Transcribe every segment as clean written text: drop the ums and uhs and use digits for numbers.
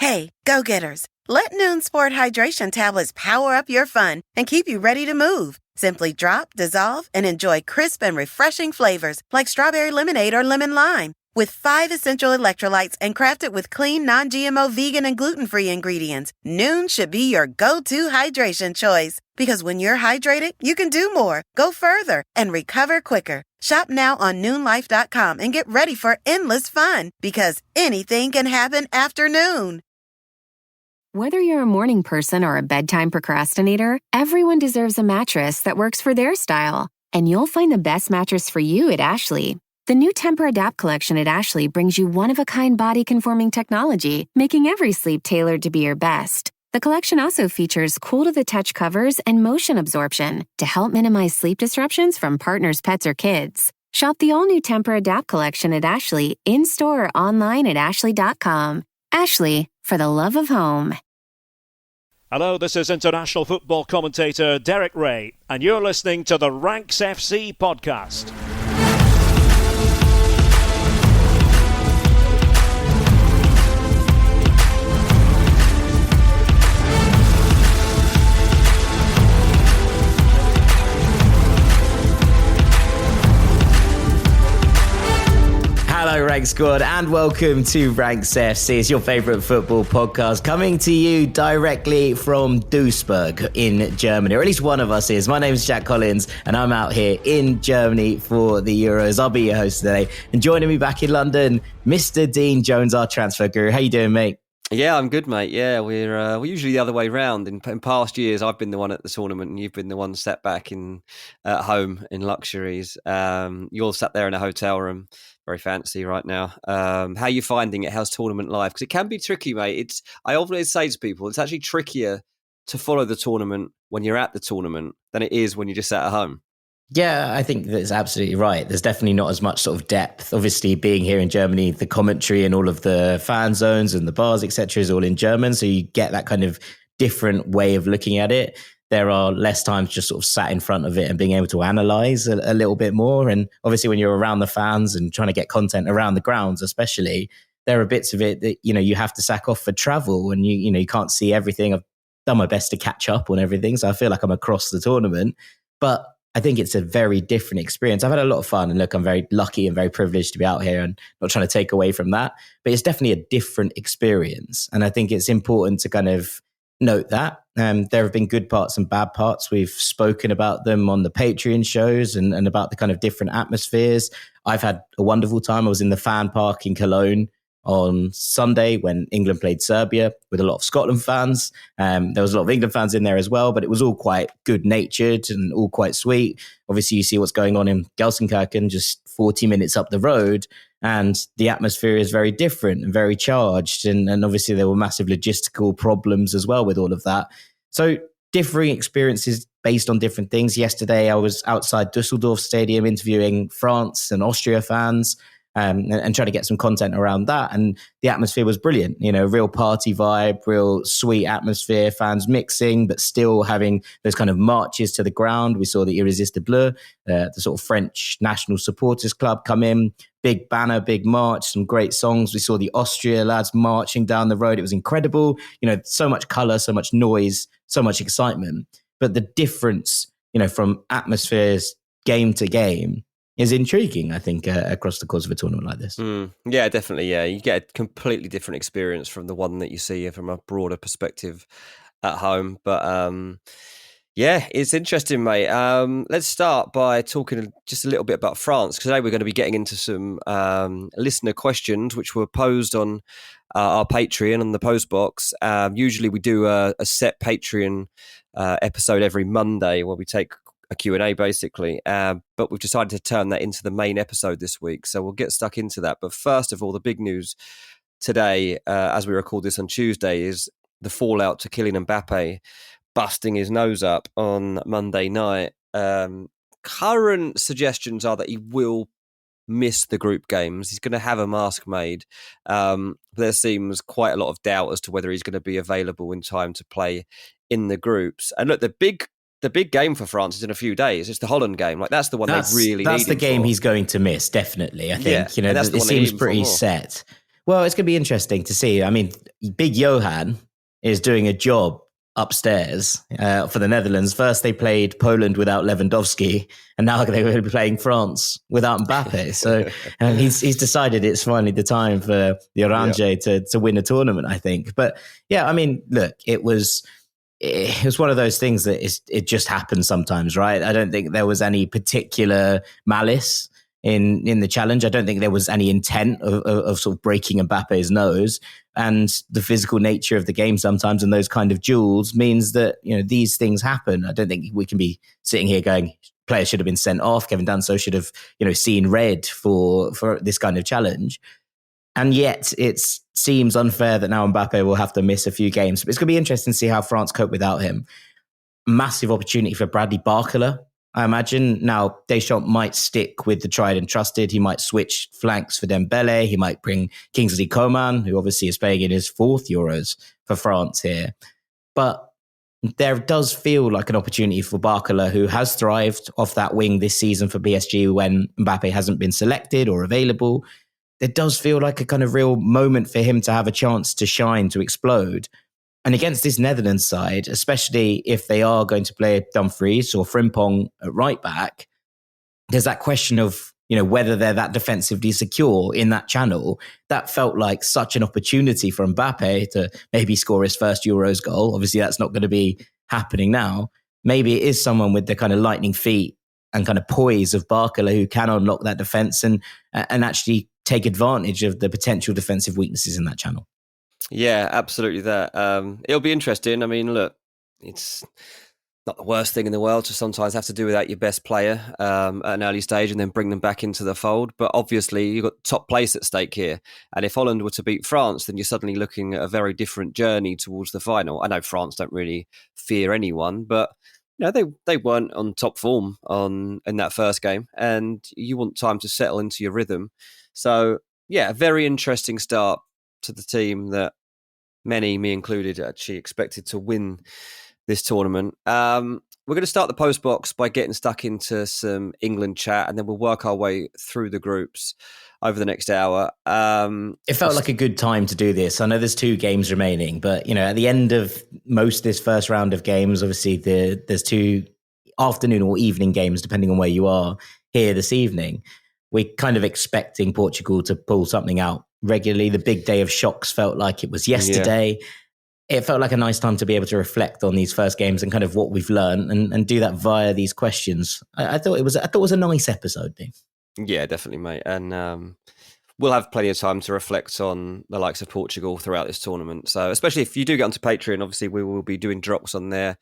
Hey, go-getters, let Noon Sport Hydration tablets power up your fun and keep you ready to move. Simply drop, dissolve, and enjoy crisp and refreshing flavors like strawberry lemonade or lemon lime. With 5 essential electrolytes and crafted with clean, non-GMO, vegan, and gluten-free ingredients, Noon should be your go-to hydration choice. Because when you're hydrated, you can do more, go further, and recover quicker. Shop now on noonlife.com and get ready for endless fun. Because anything can happen after noon. Whether you're a morning person or a bedtime procrastinator, everyone deserves a mattress that works for their style. And you'll find the best mattress for you at Ashley. The new Temper-Adapt collection at Ashley brings you one-of-a-kind body-conforming technology, making every sleep tailored to be your best. The collection also features cool-to-the-touch covers and motion absorption to help minimize sleep disruptions from partners, pets, or kids. Shop the all-new Temper-Adapt collection at Ashley, in-store or online at ashley.com. Ashley, for the love of home. Hello, this is international football commentator Derek Ray, and you're listening to the Ranks FC podcast. Hello, Rank Squad, and welcome to Ranks FC. It's your favourite football podcast coming to you directly from Duisburg in Germany, or at least one of us is. My name is Jack Collins, and I'm out here in Germany for the Euros. I'll be your host today. And joining me back in London, Mr. Dean Jones, our transfer guru. How you doing, mate? Yeah, I'm good, mate. Yeah, we're usually the other way round. In past years, I've been the one at the tournament, and you've been the one sat back at home in luxuries. You're sat there in a hotel room, very fancy right now. How are you finding it? How's tournament life? Because it can be tricky, mate. I always say to people, it's actually trickier to follow the tournament when you're at the tournament than it is when you're just sat at home. Yeah, I think that's absolutely right. There's definitely not as much sort of depth. Obviously, being here in Germany, the commentary and all of the fan zones and the bars, etc., is all in German. So you get that kind of different way of looking at it. There are less times just sort of sat in front of it and being able to analyze a little bit more. And obviously, when you're around the fans and trying to get content around the grounds, especially, there are bits of it that, you have to sack off for travel, and you can't see everything. I've done my best to catch up on everything, so I feel like I'm across the tournament. But I think it's a very different experience. I've had a lot of fun, and look, I'm very lucky and very privileged to be out here, and not trying to take away from that, but it's definitely a different experience. And I think it's important to kind of note that. There have been good parts and bad parts. We've spoken about them on the Patreon shows and about the kind of different atmospheres. I've had a wonderful time. I was in the fan park in Cologne on Sunday when England played Serbia with a lot of Scotland fans. There was a lot of England fans in there as well, but it was all quite good-natured and all quite sweet. Obviously, you see what's going on in Gelsenkirchen, just 40 minutes up the road, and the atmosphere is very different and very charged. And obviously, there were massive logistical problems as well with all of that. So differing experiences based on different things. Yesterday, I was outside Dusseldorf Stadium interviewing France and Austria fans, and trying to get some content around that. And the atmosphere was brilliant, real party vibe, real sweet atmosphere, fans mixing, but still having those kind of marches to the ground. We saw the Irrésistibles, the sort of French national supporters club come in, big banner, big march, some great songs. We saw the Austria lads marching down the road. It was incredible. So much color, so much noise, so much excitement. But the difference, from atmospheres game to game is intriguing, I think, across the course of a tournament like this. Yeah, definitely. Yeah, you get a completely different experience from the one that you see from a broader perspective at home. But yeah, it's interesting, mate. Let's start by talking just a little bit about France, because today we're going to be getting into some listener questions which were posed on our Patreon on the Postbox. Usually we do a set Patreon episode every Monday where we take a Q&A basically, but we've decided to turn that into the main episode this week, so we'll get stuck into that. But first of all, the big news today, as we record this on Tuesday, is the fallout to Kylian Mbappé busting his nose up on Monday night. Current suggestions are that he will miss the group games. He's going to have a mask made. There seems quite a lot of doubt as to whether he's going to be available in time to play in the groups. And look, the big game for France is in a few days. It's the Holland game. That's the one they really need. That's the game he's going to miss, definitely. I think, it seems pretty set. Well, it's going to be interesting to see. I mean, Big Johan is doing a job upstairs for the Netherlands. First, they played Poland without Lewandowski, and now they will be playing France without Mbappe. So he's decided it's finally the time for the Orange to win a tournament, I think. But yeah, I mean, look, it was one of those things that it just happens sometimes, right? I don't think there was any particular malice in the challenge. I don't think there was any intent of sort of breaking Mbappe's nose. And the physical nature of the game sometimes and those kind of duels means that, these things happen. I don't think we can be sitting here going, players should have been sent off. Kevin Danso should have, seen red for this kind of challenge. And yet it seems unfair that now Mbappe will have to miss a few games. But it's going to be interesting to see how France cope without him. Massive opportunity for Bradley Barcola, I imagine. Now, Deschamps might stick with the tried and trusted. He might switch flanks for Dembele. He might bring Kingsley Coman, who obviously is playing in his 4th Euros for France here. But there does feel like an opportunity for Barcola, who has thrived off that wing this season for PSG when Mbappe hasn't been selected or available. There does feel like a kind of real moment for him to have a chance to shine, to explode. And against this Netherlands side, especially if they are going to play Dumfries or Frimpong at right back, there's that question of, whether they're that defensively secure in that channel. That felt like such an opportunity for Mbappe to maybe score his first Euros goal. Obviously, that's not going to be happening now. Maybe it is someone with the kind of lightning feet and kind of poise of Barcola who can unlock that defense and actually take advantage of the potential defensive weaknesses in that channel. Yeah, absolutely that. It'll be interesting. I mean, look, it's not the worst thing in the world to sometimes have to do without your best player at an early stage and then bring them back into the fold. But obviously, you've got top place at stake here. And if Holland were to beat France, then you're suddenly looking at a very different journey towards the final. I know France don't really fear anyone, but they weren't on top form in that first game. And you want time to settle into your rhythm. So, yeah, a very interesting start to the team that many, me included, actually expected to win this tournament. We're going to start the Postbox by getting stuck into some England chat, and then we'll work our way through the groups over the next hour. It felt like a good time to do this. I know there's 2 games remaining, but at the end of this first round of games, obviously there's 2 afternoon or evening games, depending on where you are here this evening. We're kind of expecting Portugal to pull something out regularly. The big day of shocks felt like it was yesterday. Yeah. It felt like a nice time to be able to reflect on these first games and kind of what we've learned and do that via these questions. I thought it was a nice episode, Dave. Yeah, definitely, mate. And we'll have plenty of time to reflect on the likes of Portugal throughout this tournament. So especially if you do get onto Patreon, obviously we will be doing drops on there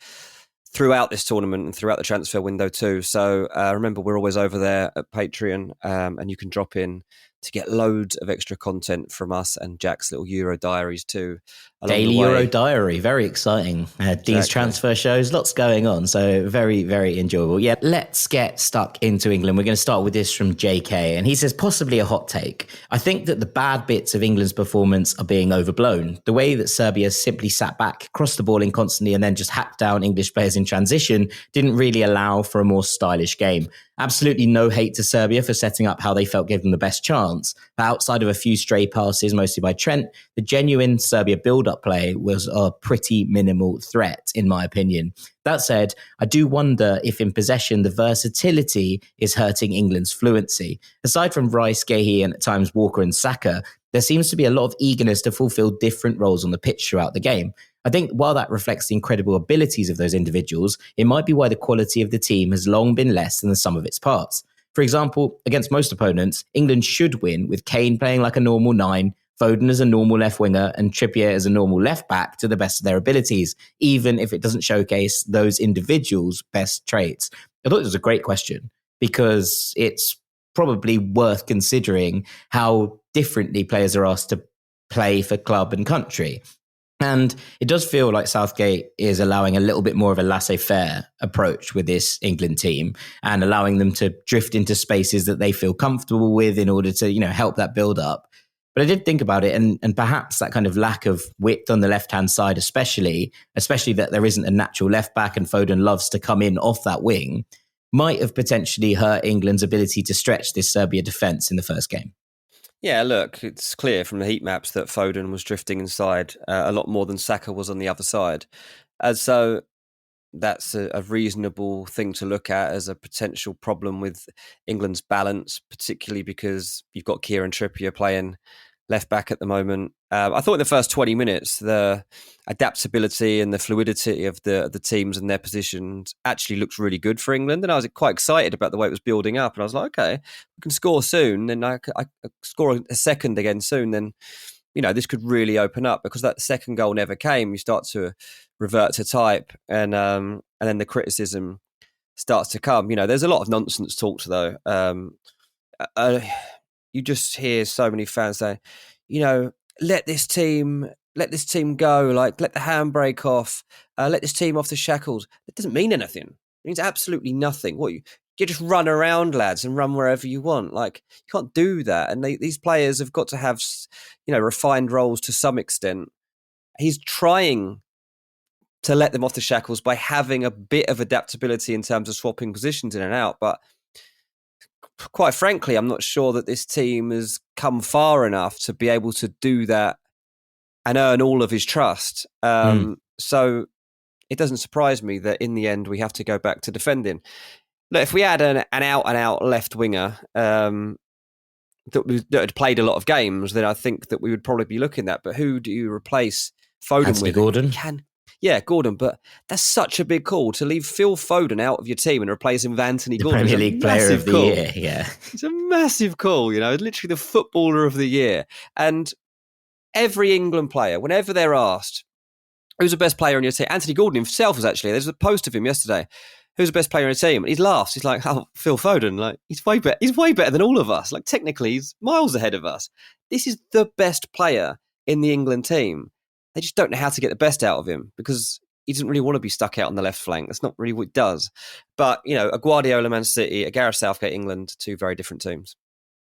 throughout this tournament and throughout the transfer window too. So remember, we're always over there at Patreon, and you can drop in to get loads of extra content from us and Jack's little Euro diaries too. Daily Euro diary, very exciting. These transfer shows, lots going on. So very, very enjoyable. Yeah, let's get stuck into England. We're going to start with this from JK. And he says, possibly a hot take. I think that the bad bits of England's performance are being overblown. The way that Serbia simply sat back, crossed the ball in constantly, and then just hacked down English players in transition didn't really allow for a more stylish game. Absolutely no hate to Serbia for setting up how they felt gave them the best chance. But outside of a few stray passes, mostly by Trent, the genuine Serbia build-up play was a pretty minimal threat, in my opinion. That said, I do wonder if in possession, the versatility is hurting England's fluency. Aside from Rice, Gahey, and at times Walker and Saka, there seems to be a lot of eagerness to fulfill different roles on the pitch throughout the game. I think while that reflects the incredible abilities of those individuals, it might be why the quality of the team has long been less than the sum of its parts. For example, against most opponents, England should win with Kane playing like a normal 9, Foden as a normal left winger, and Trippier as a normal left back to the best of their abilities, even if it doesn't showcase those individuals' best traits. I thought it was a great question because it's probably worth considering how differently players are asked to play for club and country. And it does feel like Southgate is allowing a little bit more of a laissez-faire approach with this England team and allowing them to drift into spaces that they feel comfortable with in order to, help that build up. But I did think about it, and perhaps that kind of lack of width on the left-hand side, especially that there isn't a natural left back and Foden loves to come in off that wing, might have potentially hurt England's ability to stretch this Serbia defence in the first game. Yeah, look, it's clear from the heat maps that Foden was drifting inside a lot more than Saka was on the other side. And so that's a reasonable thing to look at as a potential problem with England's balance, particularly because you've got Kieran Trippier playing left back at the moment. I thought in the first 20 minutes, the adaptability and the fluidity of the teams and their positions actually looked really good for England. And I was quite excited about the way it was building up. And I was like, okay, we can score soon. Then I score a second again soon. Then, this could really open up, because that second goal never came. You start to revert to type, and then the criticism starts to come. There's a lot of nonsense talked, though. You just hear so many fans saying, let this team go, like let the handbrake off, let this team off the shackles. It doesn't mean anything. It means absolutely nothing. What you just run around, lads, and run wherever you want. Like, you can't do that. And these players have got to have, refined roles to some extent. He's trying to let them off the shackles by having a bit of adaptability in terms of swapping positions in and out. But quite frankly, I'm not sure that this team has come far enough to be able to do that and earn all of his trust. So it doesn't surprise me that in the end we have to go back to defending. Look, if we had an out-and-out left winger that had played a lot of games, then I think that we would probably be looking at. But who do you replace Foden Anthony with? Gordon. Yeah, Gordon, but that's such a big call to leave Phil Foden out of your team and replace him with Anthony Gordon. Premier League Player of the Year, yeah. It's a massive call, literally the footballer of the year. And every England player, whenever they're asked, who's the best player on your team? Anthony Gordon himself was actually, there's a post of him yesterday. Who's the best player on your team? And he laughs. He's like, oh, Phil Foden. Like, he's way better than all of us. Like, technically, he's miles ahead of us. This is the best player in the England team. They just don't know how to get the best out of him, because he doesn't really want to be stuck out on the left flank. That's not really what he does. But, a Guardiola Man City, a Gareth Southgate England, two very different teams.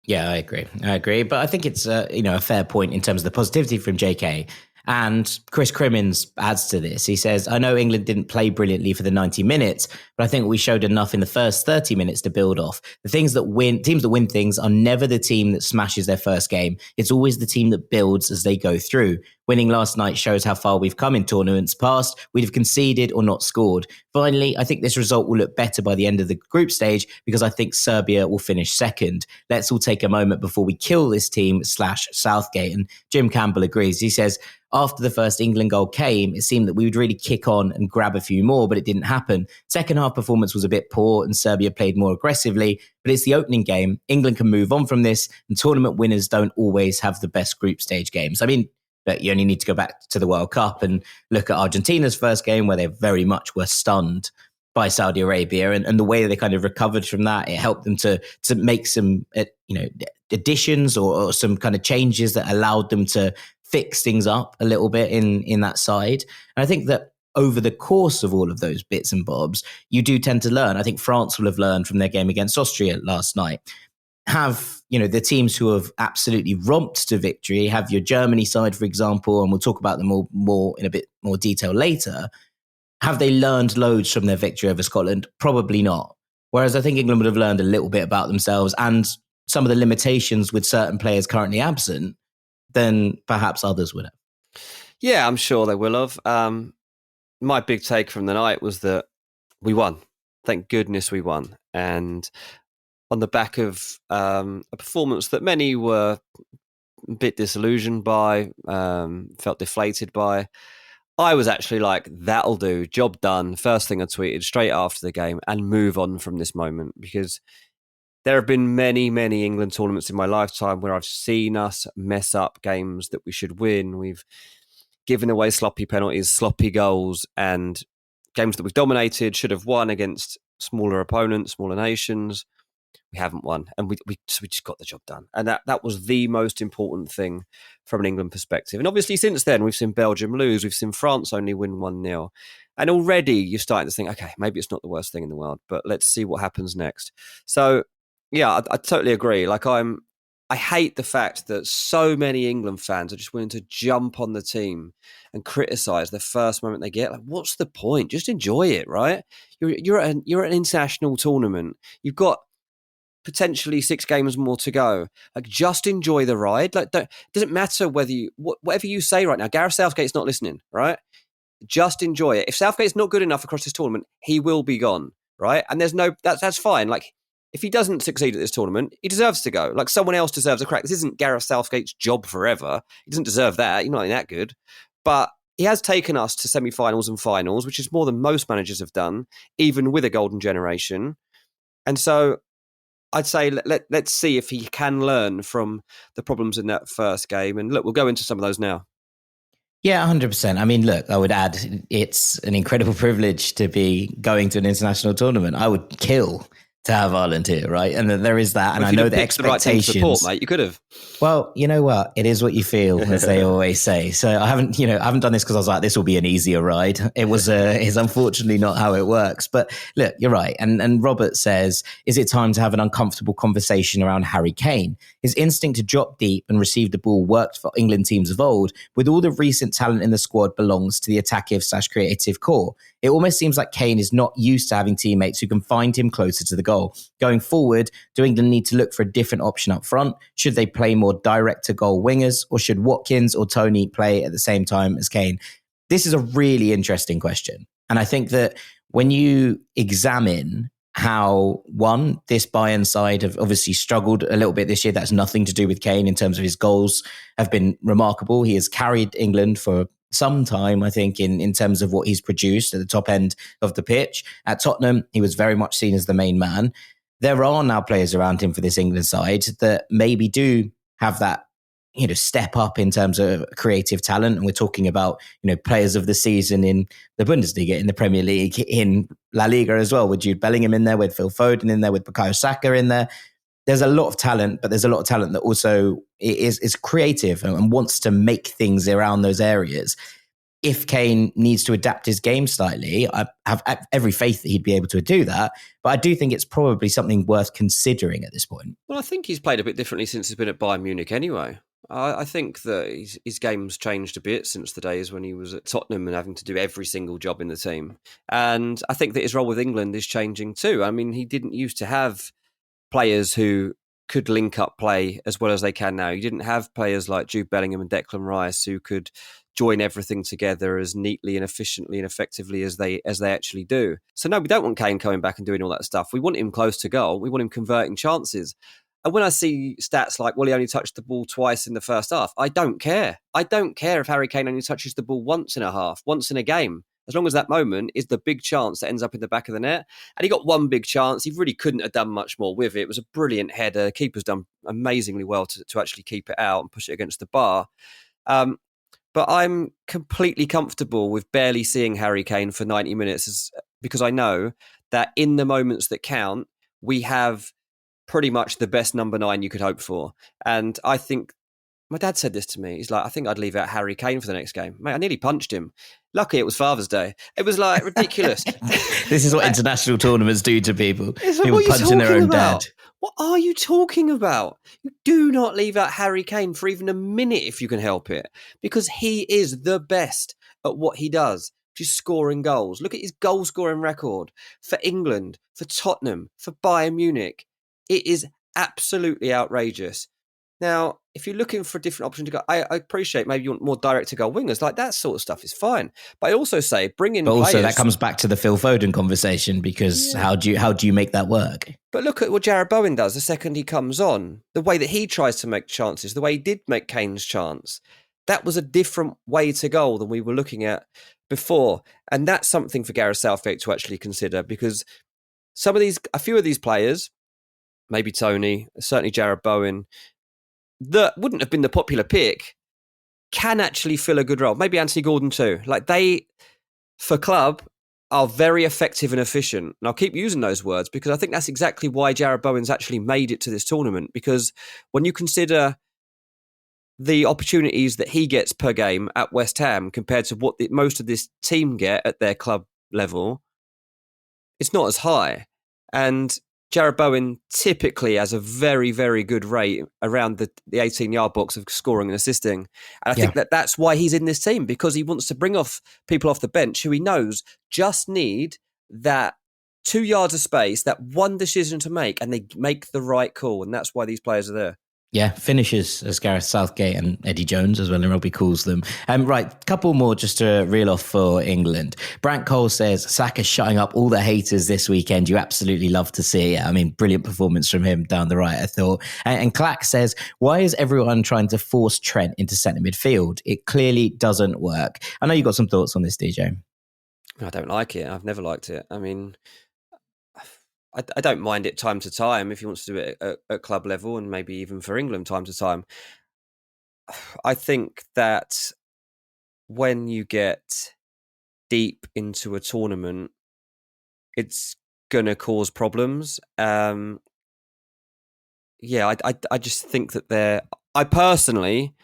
Yeah, I agree. But I think it's a fair point in terms of the positivity from JK. And Chris Crimmins adds to this. He says, I know England didn't play brilliantly for the 90 minutes, but I think we showed enough in the first 30 minutes to build off. The teams that win things are never the team that smashes their first game. It's always the team that builds as they go through. Winning last night shows how far we've come in tournaments past. We'd have conceded or not scored. Finally, I think this result will look better by the end of the group stage, because I think Serbia will finish second. Let's all take a moment before we kill this team / Southgate. And Jim Campbell agrees. He says, after the first England goal came, it seemed that we would really kick on and grab a few more, but it didn't happen. Second half performance was a bit poor and Serbia played more aggressively, but it's the opening game. England can move on from this, and tournament winners don't always have the best group stage games. I mean, you only need to go back to the World Cup and look at Argentina's first game, where they very much were stunned by Saudi Arabia, and the way they kind of recovered from that. It helped them to make some additions or some kind of changes that allowed them to fix things up a little bit in that side. And I think that over the course of all of those bits and bobs, you do tend to learn. I think France will have learned from their game against Austria last night. Have, the teams who have absolutely romped to victory, have your Germany side, for example, and we'll talk about them all more in a bit more detail later. Have they learned loads from their victory over Scotland? Probably not. Whereas I think England would have learned a little bit about themselves and some of the limitations with certain players currently absent than perhaps others would have. Yeah, I'm sure they will have. My big take from the night was that we won. Thank goodness we won. And on the back of a performance that many were a bit disillusioned by, felt deflated by, I was actually like, that'll do, job done. First thing I tweeted straight after the game, and move on from this moment, because there have been many, many England tournaments in my lifetime where I've seen us mess up games that we should win. We've given away sloppy penalties, sloppy goals, and games that we've dominated, should have won against smaller opponents, smaller nations. We haven't won, and we just got the job done. And that was the most important thing from an England perspective. And obviously since then, we've seen Belgium lose. We've seen France only win 1-0. And already you're starting to think, okay, maybe it's not the worst thing in the world, but let's see what happens next. So, yeah, I totally agree. Like, I hate the fact that so many England fans are just willing to jump on the team and criticise the first moment they get. Like, what's the point? Just enjoy it, right? You're at an international tournament. You've got potentially 6 games more to go. Like, just enjoy the ride. Like, it doesn't matter whatever you say right now. Gareth Southgate's not listening, right? Just enjoy it. If Southgate's not good enough across this tournament, he will be gone, right? And that's fine. Like, if he doesn't succeed at this tournament, he deserves to go. Like, someone else deserves a crack. This isn't Gareth Southgate's job forever. He doesn't deserve that. He's not that good. But he has taken us to semi-finals and finals, which is more than most managers have done, even with a golden generation. And so I'd say let's see if he can learn from the problems in that first game. And look, we'll go into some of those now. Yeah, 100%. I mean, look, I would add it's an incredible privilege to be going to an international tournament. I would kill to have Ireland here, right? And there is that. And I know the expectations. The right team to support, mate. You could have. Well, you know what? It is what you feel, as they always say. So I haven't done this because I was like, this will be an easier ride. It's unfortunately not how it works. But look, you're right. And Robert says, is it time to have an uncomfortable conversation around Harry Kane? His instinct to drop deep and receive the ball worked for England teams of old. With all the recent talent in the squad belongs to the attackive/creative core. It almost seems like Kane is not used to having teammates who can find him closer to the goal. Going forward, do England need to look for a different option up front? Should they play more direct-to-goal wingers, or should Watkins or Toney play at the same time as Kane? This is a really interesting question. And I think that when you examine how, one, this Bayern side have obviously struggled a little bit this year, that's nothing to do with Kane in terms of his goals have been remarkable. He has carried England for some time, I think, in terms of what he's produced at the top end of the pitch. At Tottenham, he was very much seen as the main man. There are now players around him for this England side that maybe do have that, step up in terms of creative talent. And we're talking about, players of the season in the Bundesliga, in the Premier League, in La Liga as well, with Jude Bellingham in there, with Phil Foden in there, with Bukayo Saka in there. There's a lot of talent, but there's a lot of talent that also is creative and wants to make things around those areas. If Kane needs to adapt his game slightly, I have every faith that he'd be able to do that. But I do think it's probably something worth considering at this point. Well, I think he's played a bit differently since he's been at Bayern Munich anyway. I think that his game's changed a bit since the days when he was at Tottenham and having to do every single job in the team. And I think that his role with England is changing too. I mean, he didn't used to have players who could link up play as well as they can now. You didn't have players like Jude Bellingham and Declan Rice who could join everything together as neatly and efficiently and effectively as they actually do. So no, we don't want Kane coming back and doing all that stuff. We want him close to goal. We want him converting chances. And when I see stats like, well, he only touched the ball twice in the first half, I don't care. I don't care if Harry Kane only touches the ball once in a half, once in a game. As long as that moment is the big chance that ends up in the back of the net. And he got one big chance. He really couldn't have done much more with it. It was a brilliant header. The keeper's done amazingly well to actually keep it out and push it against the bar. But I'm completely comfortable with barely seeing Harry Kane for 90 minutes because I know that in the moments that count, we have pretty much the best number 9 you could hope for. And I think my dad said this to me. He's like, I think I'd leave out Harry Kane for the next game. Mate, I nearly punched him. Lucky it was Father's Day. It was like ridiculous. This is what international tournaments do to people. People punching their own dad. What are you talking about? You do not leave out Harry Kane for even a minute if you can help it, because he is the best at what he does, which is scoring goals. Look at his goal scoring record for England, for Tottenham, for Bayern Munich. It is absolutely outrageous. Now, if you're looking for a different option to go, I appreciate maybe you want more direct-to-goal wingers. Like, that sort of stuff is fine. But I also say bring in players. But also that comes back to the Phil Foden conversation, because how do you make that work? But look at what Jarrod Bowen does the second he comes on. The way that he tries to make chances, the way he did make Kane's chance. That was a different way to goal than we were looking at before. And that's something for Gareth Southgate to actually consider, because a few of these players, maybe Toney, certainly Jarrod Bowen, that wouldn't have been the popular pick, can actually fill a good role. Maybe Anthony Gordon too. Like, they, for club, are very effective and efficient. And I'll keep using those words because I think that's exactly why Jarrod Bowen's actually made it to this tournament. Because when you consider the opportunities that he gets per game at West Ham compared to what most of this team get at their club level, it's not as high. And Jarrod Bowen typically has a very, very good rate around the 18-yard box of scoring and assisting. And I think that's why he's in this team, because he wants to bring off people off the bench who he knows just need that 2 yards of space, that one decision to make, and they make the right call. And that's why these players are there. Yeah, finishers, as Gareth Southgate and Eddie Jones, as well, and Robbie calls them. Right, couple more just to reel off for England. Brant Cole says, Saka shutting up all the haters this weekend. You absolutely love to see it. I mean, brilliant performance from him down the right, I thought. And Clack says, why is everyone trying to force Trent into centre midfield? It clearly doesn't work. I know you've got some thoughts on this, DJ. I don't like it. I've never liked it. I mean, I don't mind it time to time if he wants to do it at club level and maybe even for England time to time. I think that when you get deep into a tournament, it's going to cause problems. I just think that I personally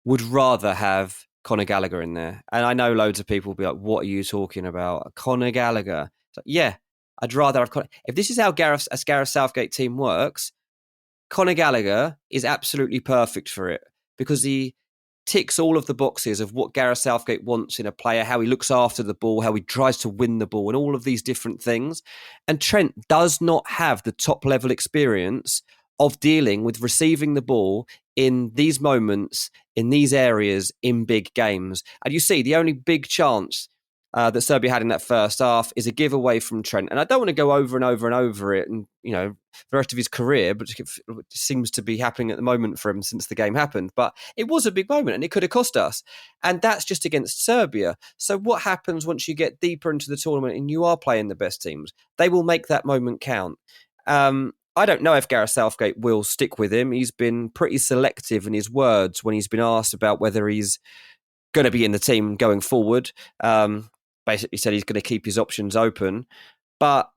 would rather have Conor Gallagher in there. And I know loads of people will be like, what are you talking about? Conor Gallagher. So, yeah. I'd rather have Conor. If this is how Gareth Southgate team works, Conor Gallagher is absolutely perfect for it because he ticks all of the boxes of what Gareth Southgate wants in a player, how he looks after the ball, how he tries to win the ball, and all of these different things. And Trent does not have the top level experience of dealing with receiving the ball in these moments, in these areas, in big games. And you see, the only big chance that Serbia had in that first half is a giveaway from Trent. And I don't want to go over and over and over it and, the rest of his career, but it seems to be happening at the moment for him since the game happened. But it was a big moment and it could have cost us. And that's just against Serbia. So what happens once you get deeper into the tournament and you are playing the best teams? They will make that moment count. I don't know if Gareth Southgate will stick with him. He's been pretty selective in his words when he's been asked about whether he's going to be in the team going forward. Basically said he's going to keep his options open. But,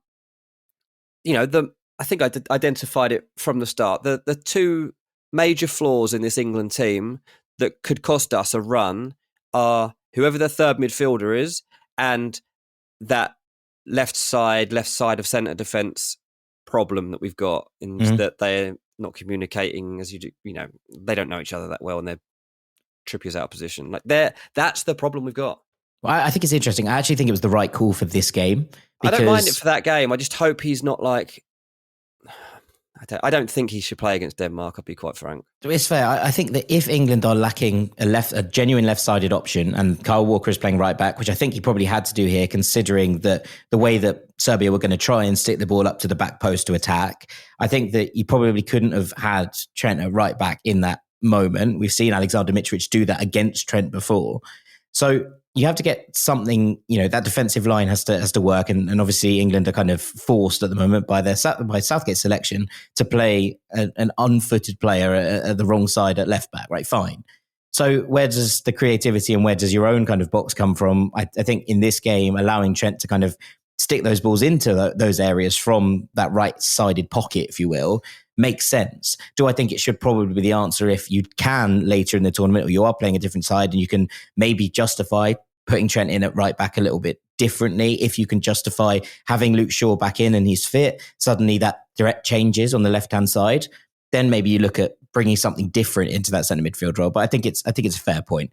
I think I identified it from the start. The two major flaws in this England team that could cost us a run are whoever the third midfielder is and that left side of centre defence problem that we've got in that they're not communicating as you do. They don't know each other that well and they're Trippier's out of position. That's the problem we've got. Well, I think it's interesting. I actually think it was the right call for this game. I don't mind it for that game. I just hope he's not like... I don't think he should play against Denmark, I'll be quite frank. It's fair. I think that if England are lacking a genuine left-sided option and Kyle Walker is playing right back, which I think he probably had to do here, considering that the way that Serbia were going to try and stick the ball up to the back post to attack, I think that you probably couldn't have had Trent at right back in that moment. We've seen Alexander Mitrovic do that against Trent before. So you have to get something, that defensive line has to work. And obviously England are kind of forced at the moment by Southgate's selection to play an unfooted player at the wrong side at left back, right? Fine. So where does the creativity and where does your own kind of box come from? I think in this game, allowing Trent to kind of stick those balls into those areas from that right-sided pocket, if you will, makes sense. Do I think it should probably be the answer if you can later in the tournament or you are playing a different side and you can maybe justify putting Trent in at right back a little bit differently? If you can justify having Luke Shaw back in and he's fit, suddenly that direct changes on the left-hand side, then maybe you look at bringing something different into that centre midfield role. But I think it's a fair point.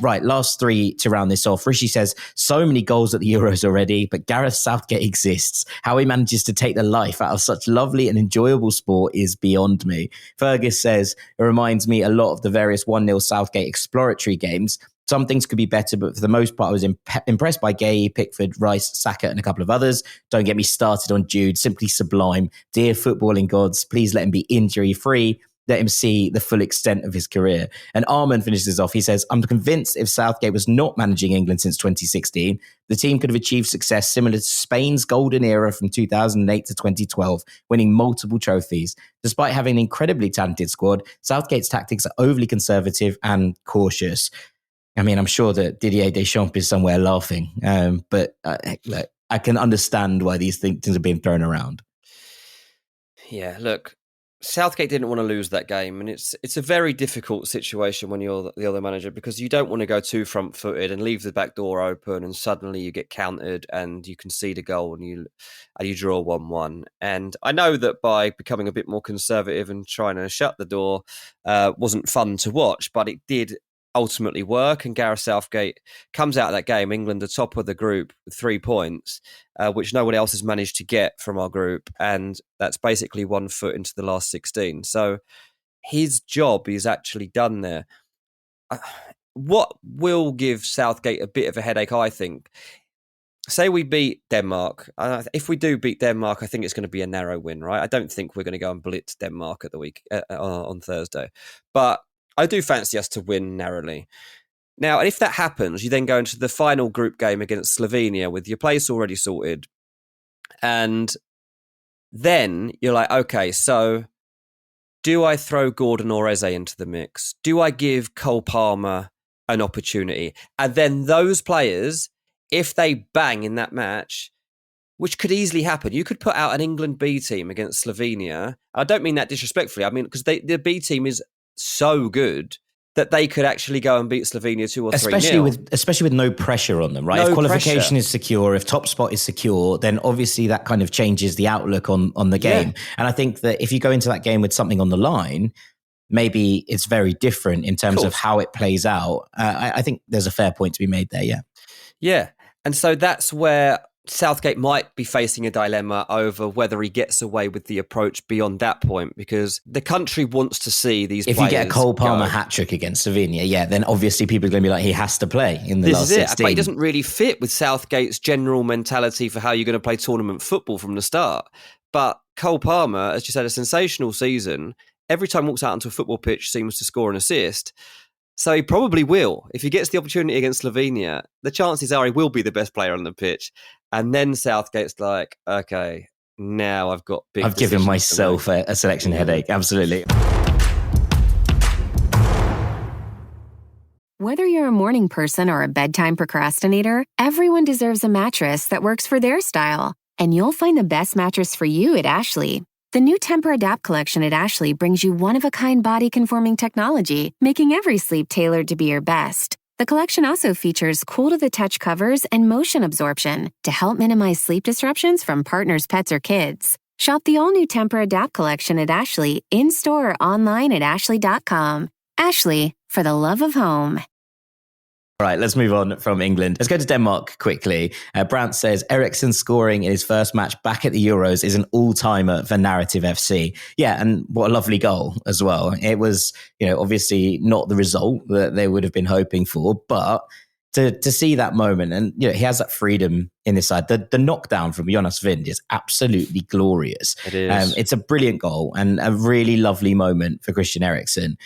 Right, last three to round this off. Rishi says, so many goals at the Euros already, but Gareth Southgate exists. How he manages to take the life out of such lovely and enjoyable sport is beyond me. Fergus says, it reminds me a lot of the various 1-0 Southgate exploratory games. Some things could be better, but for the most part, I was impressed by Gay, Pickford, Rice, Saka, and a couple of others. Don't get me started on Jude. Simply sublime. Dear footballing gods, please let him be injury-free. Let him see the full extent of his career. And Arman finishes off. He says, I'm convinced if Southgate was not managing England since 2016, the team could have achieved success similar to Spain's golden era from 2008 to 2012, winning multiple trophies. Despite having an incredibly talented squad, Southgate's tactics are overly conservative and cautious. I mean, I'm sure that Didier Deschamps is somewhere laughing, but I can understand why these things are being thrown around. Yeah, look, Southgate didn't want to lose that game, and it's a very difficult situation when you're the other manager because you don't want to go too front-footed and leave the back door open, and suddenly you get countered and you concede a goal and you draw 1-1. And I know that by becoming a bit more conservative and trying to shut the door wasn't fun to watch, but it did ultimately work. And Gareth Southgate comes out of that game, England are top of the group with 3 points, which no one else has managed to get from our group. And that's basically 1 foot into the last 16. So his job is actually done there. What will give Southgate a bit of a headache, I think, say we beat Denmark. If we do beat Denmark, I think it's going to be a narrow win, right? I don't think we're going to go and blitz Denmark at the week on Thursday. But I do fancy us to win narrowly. Now, if that happens, you then go into the final group game against Slovenia with your place already sorted. And then you're like, okay, so do I throw Gordon or Eze into the mix? Do I give Cole Palmer an opportunity? And then those players, if they bang in that match, which could easily happen, you could put out an England B team against Slovenia. I don't mean that disrespectfully. I mean, because the B team is so good that they could actually go and beat Slovenia 2 or 3-0. Especially with no pressure on them, right? If qualification is secure, if top spot is secure, then obviously that kind of changes the outlook on the game. Yeah. And I think that if you go into that game with something on the line, maybe it's very different in terms of how it plays out. I think there's a fair point to be made there, yeah. Yeah. And so that's where Southgate might be facing a dilemma over whether he gets away with the approach beyond that point, because the country wants to see these players. If you get a Cole Palmer hat-trick against Slovenia, yeah, then obviously people are going to be like, he has to play in the last 16. But he doesn't really fit with Southgate's general mentality for how you're going to play tournament football from the start. But Cole Palmer has just had a sensational season. Every time he walks out onto a football pitch, seems to score an assist. So he probably will. If he gets the opportunity against Slovenia, the chances are he will be the best player on the pitch. And then Southgate's like, okay, now I've got big. I've given myself a selection headache. Absolutely. Whether you're a morning person or a bedtime procrastinator, everyone deserves a mattress that works for their style. And you'll find the best mattress for you at Ashley. The new Temper-Adapt collection at Ashley brings you one-of-a-kind body-conforming technology, making every sleep tailored to be your best. The collection also features cool-to-the-touch covers and motion absorption to help minimize sleep disruptions from partners, pets, or kids. Shop the all-new Temper-Adapt collection at Ashley, in-store or online at ashley.com. Ashley, for the love of home. All right, let's move on from England. Let's go to Denmark quickly. Brandt says, Eriksen scoring in his first match back at the Euros is an all-timer for Narrative FC. Yeah, and what a lovely goal as well. It was, obviously not the result that they would have been hoping for, but to see that moment, and he has that freedom in his side. The knockdown from Jonas Vind is absolutely glorious. It is. It's a brilliant goal and a really lovely moment for Christian Eriksen.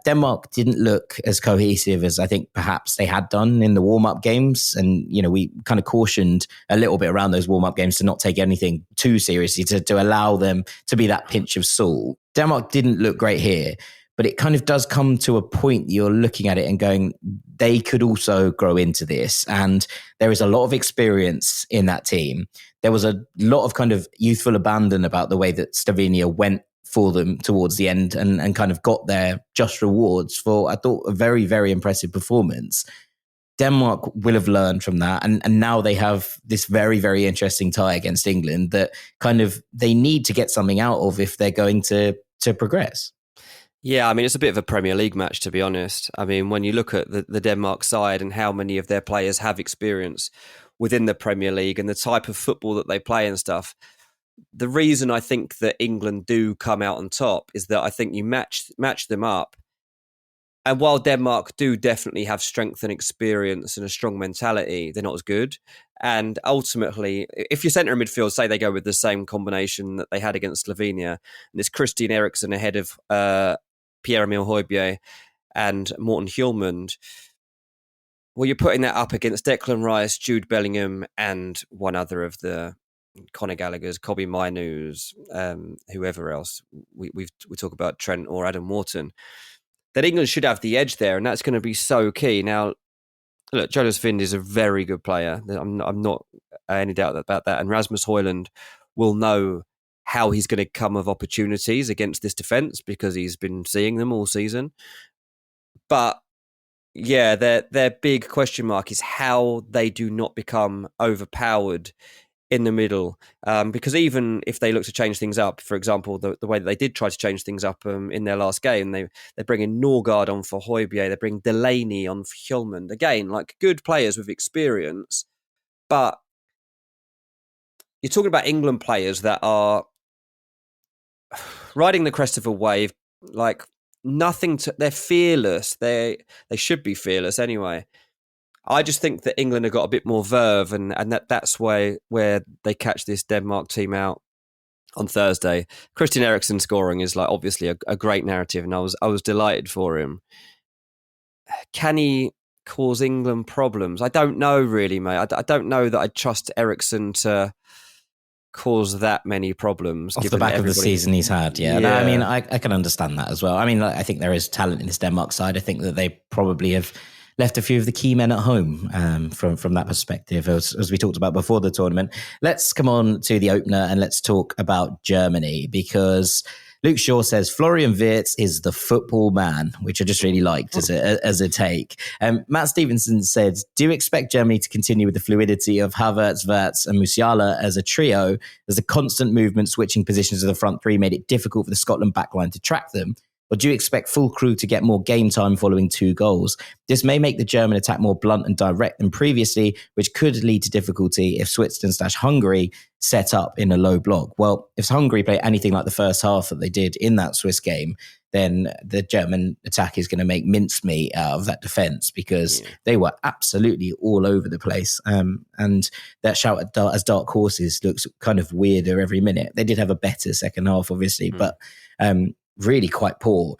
Denmark didn't look as cohesive as I think perhaps they had done in the warm-up games. And, we kind of cautioned a little bit around those warm-up games to not take anything too seriously, to allow them to be that pinch of salt. Denmark didn't look great here, but it kind of does come to a point you're looking at it and going, they could also grow into this. And there is a lot of experience in that team. There was a lot of kind of youthful abandon about the way that Slovenia went for them towards the end and kind of got their just rewards for, I thought, a very, very impressive performance. Denmark will have learned from that. And now they have this very, very interesting tie against England that kind of they need to get something out of if they're going to progress. Yeah, I mean, it's a bit of a Premier League match, to be honest. I mean, when you look at the Denmark side and how many of their players have experience within the Premier League and the type of football that they play and stuff, the reason I think that England do come out on top is that I think you match them up. And while Denmark do definitely have strength and experience and a strong mentality, they're not as good. And ultimately, if your centre midfield, say they go with the same combination that they had against Slovenia, and it's Christian Eriksen ahead of Pierre-Emile Højbjerg and Morten Hjulmand, well, you're putting that up against Declan Rice, Jude Bellingham, and one other of the Conor Gallagher's, Kobbie Mainoo's, whoever else. We talk about Trent or Adam Wharton. That England should have the edge there, and that's going to be so key. Now, look, Jonas Vind is a very good player. I'm not any doubt about that. And Rasmus Højlund will know how he's going to come of opportunities against this defence because he's been seeing them all season. But yeah, their big question mark is how they do not become overpowered in the middle, because even if they look to change things up, for example, the way that they did try to change things up in their last game, they're bringing Norgard on for Højbjerg, they bring Delaney on for Hjulmand. Again, like good players with experience, but you're talking about England players that are riding the crest of a wave, like they're fearless. They should be fearless anyway. I just think that England have got a bit more verve, and that's where they catch this Denmark team out on Thursday. Christian Eriksen scoring is like obviously a great narrative, and I was delighted for him. Can he cause England problems? I don't know really, mate. I don't know that I trust Eriksen to cause that many problems off the back of the season he's had. Yeah. No, I mean, I can understand that as well. I mean, I think there is talent in this Denmark side. I think that they probably have left a few of the key men at home from that perspective, as we talked about before the tournament. Let's come on to the opener and let's talk about Germany, because Luke Shaw says Florian Wirtz is the football man, which I just really liked as a take. Matt Stevenson said, do you expect Germany to continue with the fluidity of Havertz, Wirtz and Musiala as a trio, as the constant movement switching positions of the front three made it difficult for the Scotland backline to track them? Or do you expect Füllkrug to get more game time following 2 goals? This may make the German attack more blunt and direct than previously, which could lead to difficulty if Switzerland/Hungary set up in a low block. Well, if Hungary play anything like the first half that they did in that Swiss game, then the German attack is going to make mincemeat out of that defence, because they were absolutely all over the place. And that shout as dark horses looks kind of weirder every minute. They did have a better second half, obviously, but really quite poor.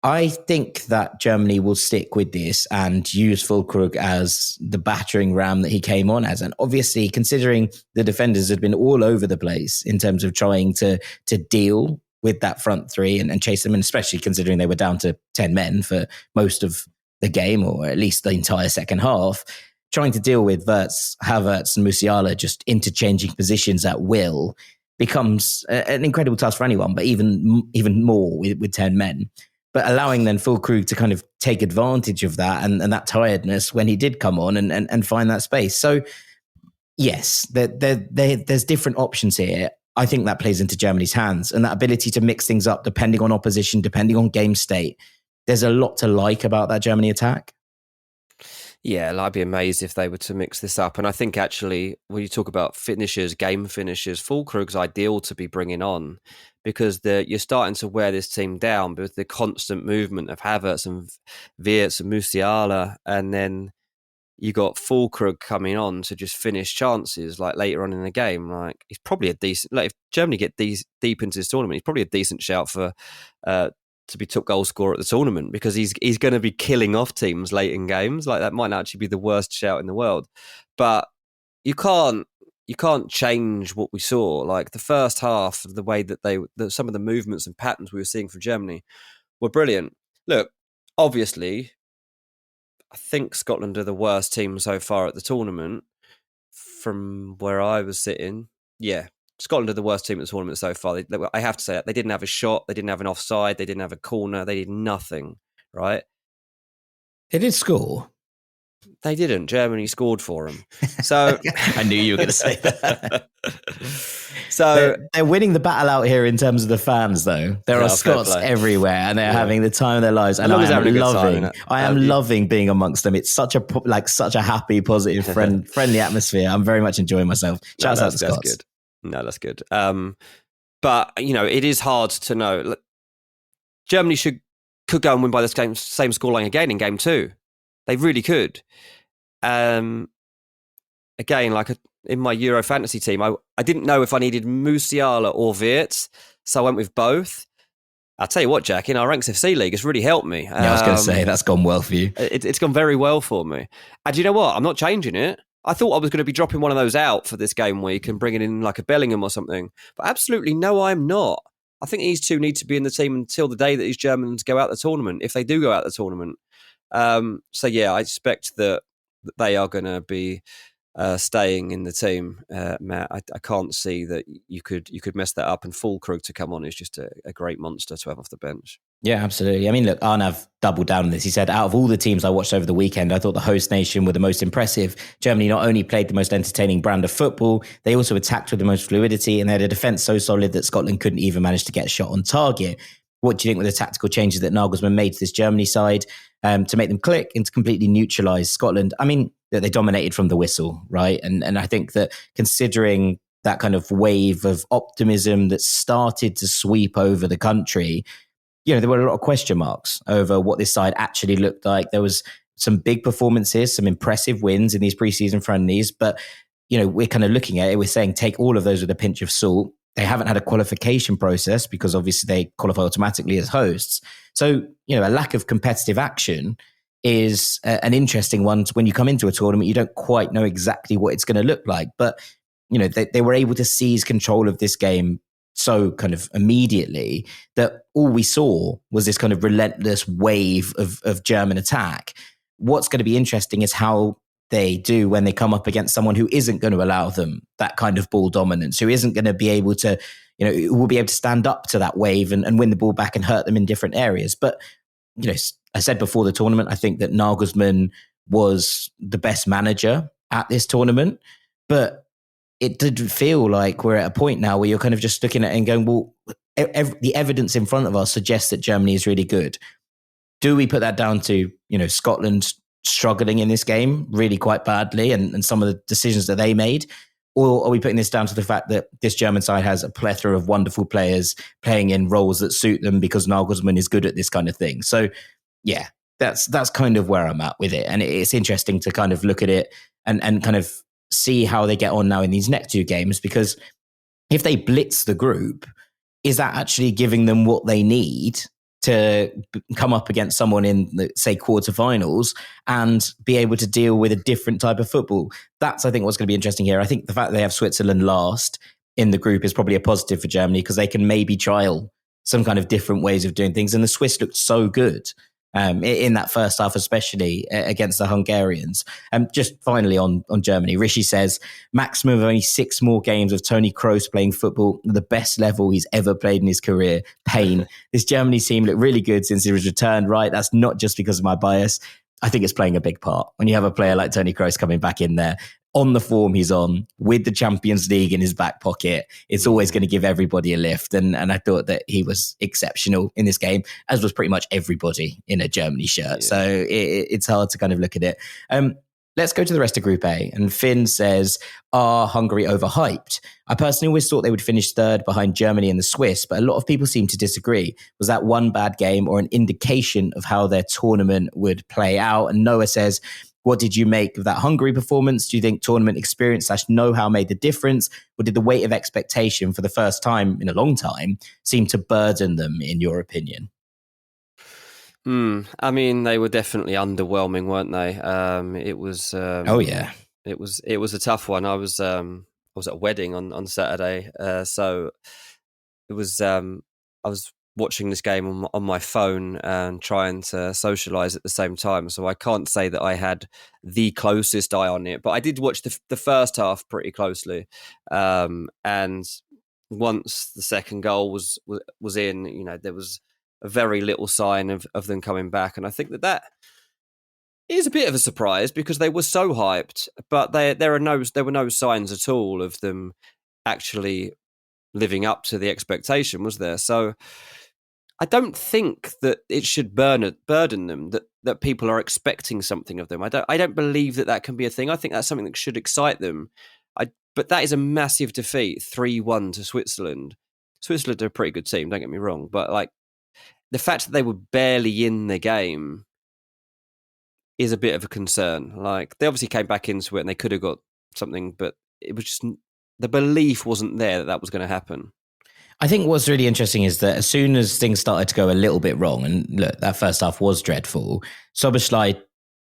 I think that Germany will stick with this and use Füllkrug as the battering ram that he came on as. And obviously, considering the defenders had been all over the place in terms of trying to deal with that front three and chase them, and especially considering they were down to 10 men for most of the game, or at least the entire second half, trying to deal with Wirtz, Havertz and Musiala just interchanging positions at will becomes an incredible task for anyone, but even more with 10 men. But allowing then Füllkrug to kind of take advantage of that and that tiredness when he did come on and find that space. So yes, there's different options here. I think that plays into Germany's hands, and that ability to mix things up depending on opposition, depending on game state. There's a lot to like about that Germany attack. Yeah, I'd be amazed if they were to mix this up. And I think actually, when you talk about finishers, game finishers, Füllkrug's ideal to be bringing on, because you're starting to wear this team down with the constant movement of Havertz and Wirtz and Musiala, and then you got Füllkrug coming on to just finish chances like later on in the game. Like, he's probably a decent, like if Germany get deep into this tournament, he's probably a decent shout for to be top goal scorer at the tournament, because he's going to be killing off teams late in games. Like, that might not actually be the worst shout in the world, but you can't change what we saw. Like, the first half, the way that some of the movements and patterns we were seeing from Germany were brilliant. Look, obviously, I think Scotland are the worst team so far at the tournament from where I was sitting. Yeah. Scotland are the worst team at the tournament so far. I have to say that. They didn't have a shot. They didn't have an offside. They didn't have a corner. They did nothing, right? They did score. They didn't. Germany scored for them. So I knew you were going to say that. So they're winning the battle out here in terms of the fans, though. There are Scots everywhere, and they're having the time of their lives. And I am loving being amongst them. It's such a happy, positive, friendly atmosphere. I'm very much enjoying myself. Shout out to Scots. That's good. No, that's good. But it is hard to know. Look, Germany could go and win by the same scoreline again in game 2. They really could. Again, in my Euro fantasy team, I didn't know if I needed Musiala or Wirtz, so I went with both. I'll tell you what, Jack, in our Ranks FC League, it's really helped me. I was going to say, that's gone well for you. It's gone very well for me. And you know what? I'm not changing it. I thought I was going to be dropping one of those out for this game week and bringing in like a Bellingham or something. But absolutely no, I'm not. I think these two need to be in the team until the day that these Germans go out the tournament, if they do go out the tournament. So yeah, I expect that they are going to be staying in the team, Matt. I can't see that you could mess that up. And Füllkrug to come on is just a great monster to have off the bench. Yeah, absolutely. I mean, look, Arnav doubled down on this. He said, out of all the teams I watched over the weekend, I thought the host nation were the most impressive. Germany not only played the most entertaining brand of football, they also attacked with the most fluidity, and they had a defence so solid that Scotland couldn't even manage to get a shot on target. What do you think were the tactical changes that Nagelsmann made to this Germany side to make them click and to completely neutralise Scotland? I mean, they dominated from the whistle, right? And I think that considering that kind of wave of optimism that started to sweep over the country, there were a lot of question marks over what this side actually looked like. There was some big performances, some impressive wins in these preseason friendlies, but we're kind of looking at it. We're saying take all of those with a pinch of salt. They haven't had a qualification process because obviously they qualify automatically as hosts. So, a lack of competitive action is an interesting one. When you come into a tournament, you don't quite know exactly what it's going to look like. But, they were able to seize control of this game so kind of immediately that all we saw was this kind of relentless wave of German attack. What's going to be interesting is how they do when they come up against someone who isn't going to allow them that kind of ball dominance, who isn't going to be able to, will be able to stand up to that wave and win the ball back and hurt them in different areas. But, I said before the tournament, I think that Nagelsmann was the best manager at this tournament, but it did feel like we're at a point now where you're kind of just looking at it and going, well, the evidence in front of us suggests that Germany is really good. Do we put that down to, Scotland struggling in this game really quite badly and some of the decisions that they made? Or are we putting this down to the fact that this German side has a plethora of wonderful players playing in roles that suit them because Nagelsmann is good at this kind of thing? So, yeah, that's kind of where I'm at with it. And it's interesting to kind of look at it and kind of see how they get on now in these next two games, because if they blitz the group, is that actually giving them what they need to come up against someone in, say, quarterfinals and be able to deal with a different type of football? That's, I think, what's going to be interesting here. I think the fact that they have Switzerland last in the group is probably a positive for Germany because they can maybe trial some kind of different ways of doing things. And the Swiss looked so good in that first half, especially against the Hungarians. Just finally on Germany, Rishi says, maximum of only 6 more games of Toni Kroos playing football, the best level he's ever played in his career. Pain. This Germany team looked really good since he was returned, right? That's not just because of my bias. I think it's playing a big part when you have a player like Toni Kroos coming back in there on the form he's on with the Champions League in his back pocket. It's always going to give everybody a lift. And I thought that he was exceptional in this game, as was pretty much everybody in a Germany shirt. Yeah. So it's hard to kind of look at it. Let's go to the rest of Group A. And Finn says, are Hungary overhyped? I personally always thought they would finish third behind Germany and the Swiss, but a lot of people seem to disagree. Was that one bad game or an indication of how their tournament would play out? And Noah says, what did you make of that Hungary performance? Do you think tournament experience / know-how made the difference? Or did the weight of expectation for the first time in a long time seem to burden them, in your opinion? I mean, they were definitely underwhelming, weren't they? It was. Oh yeah, it was a tough one. I was at a wedding on Saturday, so it was. I was watching this game on my phone and trying to socialise at the same time. So I can't say that I had the closest eye on it, but I did watch the first half pretty closely. And once the second goal was in, there was a very little sign of them coming back. And I think that is a bit of a surprise because they were so hyped, but there were no signs at all of them actually living up to the expectation, was there? So I don't think that it should burden them that people are expecting something of them. I don't believe that can be a thing. I think that's something that should excite them. But that is a massive defeat, 3-1 to Switzerland. Switzerland are a pretty good team, don't get me wrong, but like the fact that they were barely in the game is a bit of a concern. Like they obviously came back into it and they could have got something, but it was just the belief wasn't there that was going to happen. I think what's really interesting is that as soon as things started to go a little bit wrong, and look, that first half was dreadful, Szoboszlai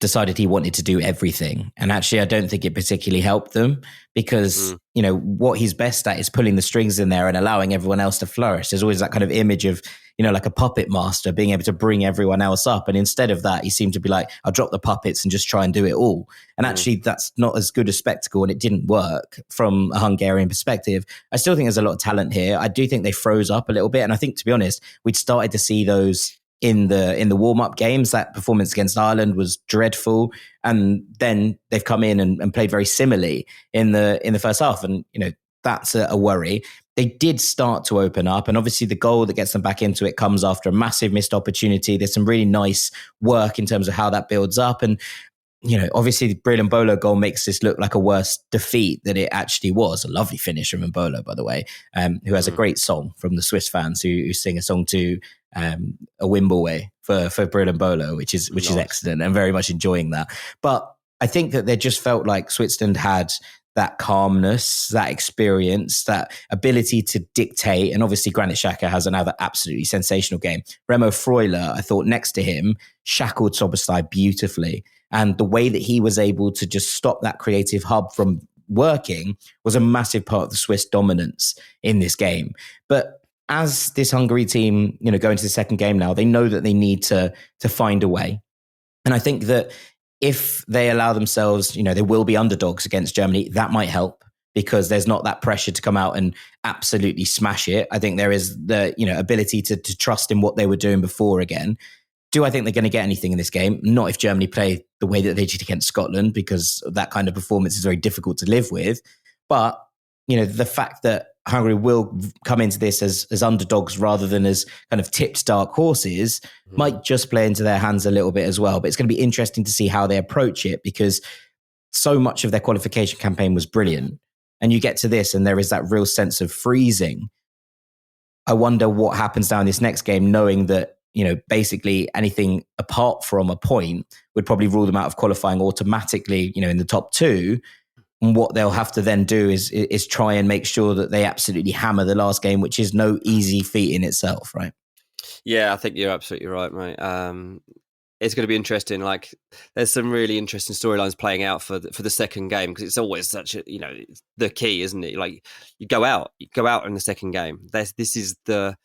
decided he wanted to do everything. And actually, I don't think it particularly helped them because, what he's best at is pulling the strings in there and allowing everyone else to flourish. There's always that kind of image of, like a puppet master, being able to bring everyone else up. And instead of that, he seemed to be like, I'll drop the puppets and just try and do it all. And actually, that's not as good a spectacle, and it didn't work from a Hungarian perspective. I still think there's a lot of talent here. I do think they froze up a little bit. And I think, to be honest, we'd started to see those in the warm-up games. That performance against Ireland was dreadful, and then they've come in and played very similarly in the first half, and that's a worry. They did start to open up, and obviously the goal that gets them back into it comes after a massive missed opportunity. There's some really nice work in terms of how that builds up, and obviously the Bradley Barcola goal makes this look like a worse defeat than it actually was. A lovely finish from Mbolo, by the way, who has a great song from the Swiss fans who sing a song to a Wimbleway for Bradley Barcola, which is excellent, and very much enjoying that. But I think that they just felt like Switzerland had that calmness, that experience, that ability to dictate. And obviously Granit Xhaka has another absolutely sensational game. Remo Freuler, I thought, next to him, shackled Szoboszlai beautifully. And the way that he was able to just stop that creative hub from working was a massive part of the Swiss dominance in this game. But as this Hungary team, go into the second game now, they know that they need to find a way. And I think that if they allow themselves, they will be underdogs against Germany. That might help because there's not that pressure to come out and absolutely smash it. I think there is the, ability to trust in what they were doing before again. Do I think they're going to get anything in this game? Not if Germany play the way that they did against Scotland, because that kind of performance is very difficult to live with. But, the fact that Hungary will come into this as underdogs rather than as kind of tipped dark horses might just play into their hands a little bit as well. But it's going to be interesting to see how they approach it, because so much of their qualification campaign was brilliant. And you get to this and there is that real sense of freezing. I wonder what happens down this next game, knowing that, basically anything apart from a point would probably rule them out of qualifying automatically, in the top two. And what they'll have to then do is try and make sure that they absolutely hammer the last game, which is no easy feat in itself, right? Yeah, I think you're absolutely right, mate. It's going to be interesting. Like, there's some really interesting storylines playing out for the second game, because it's always such a, the key, isn't it? Like, you go out in the second game. This is the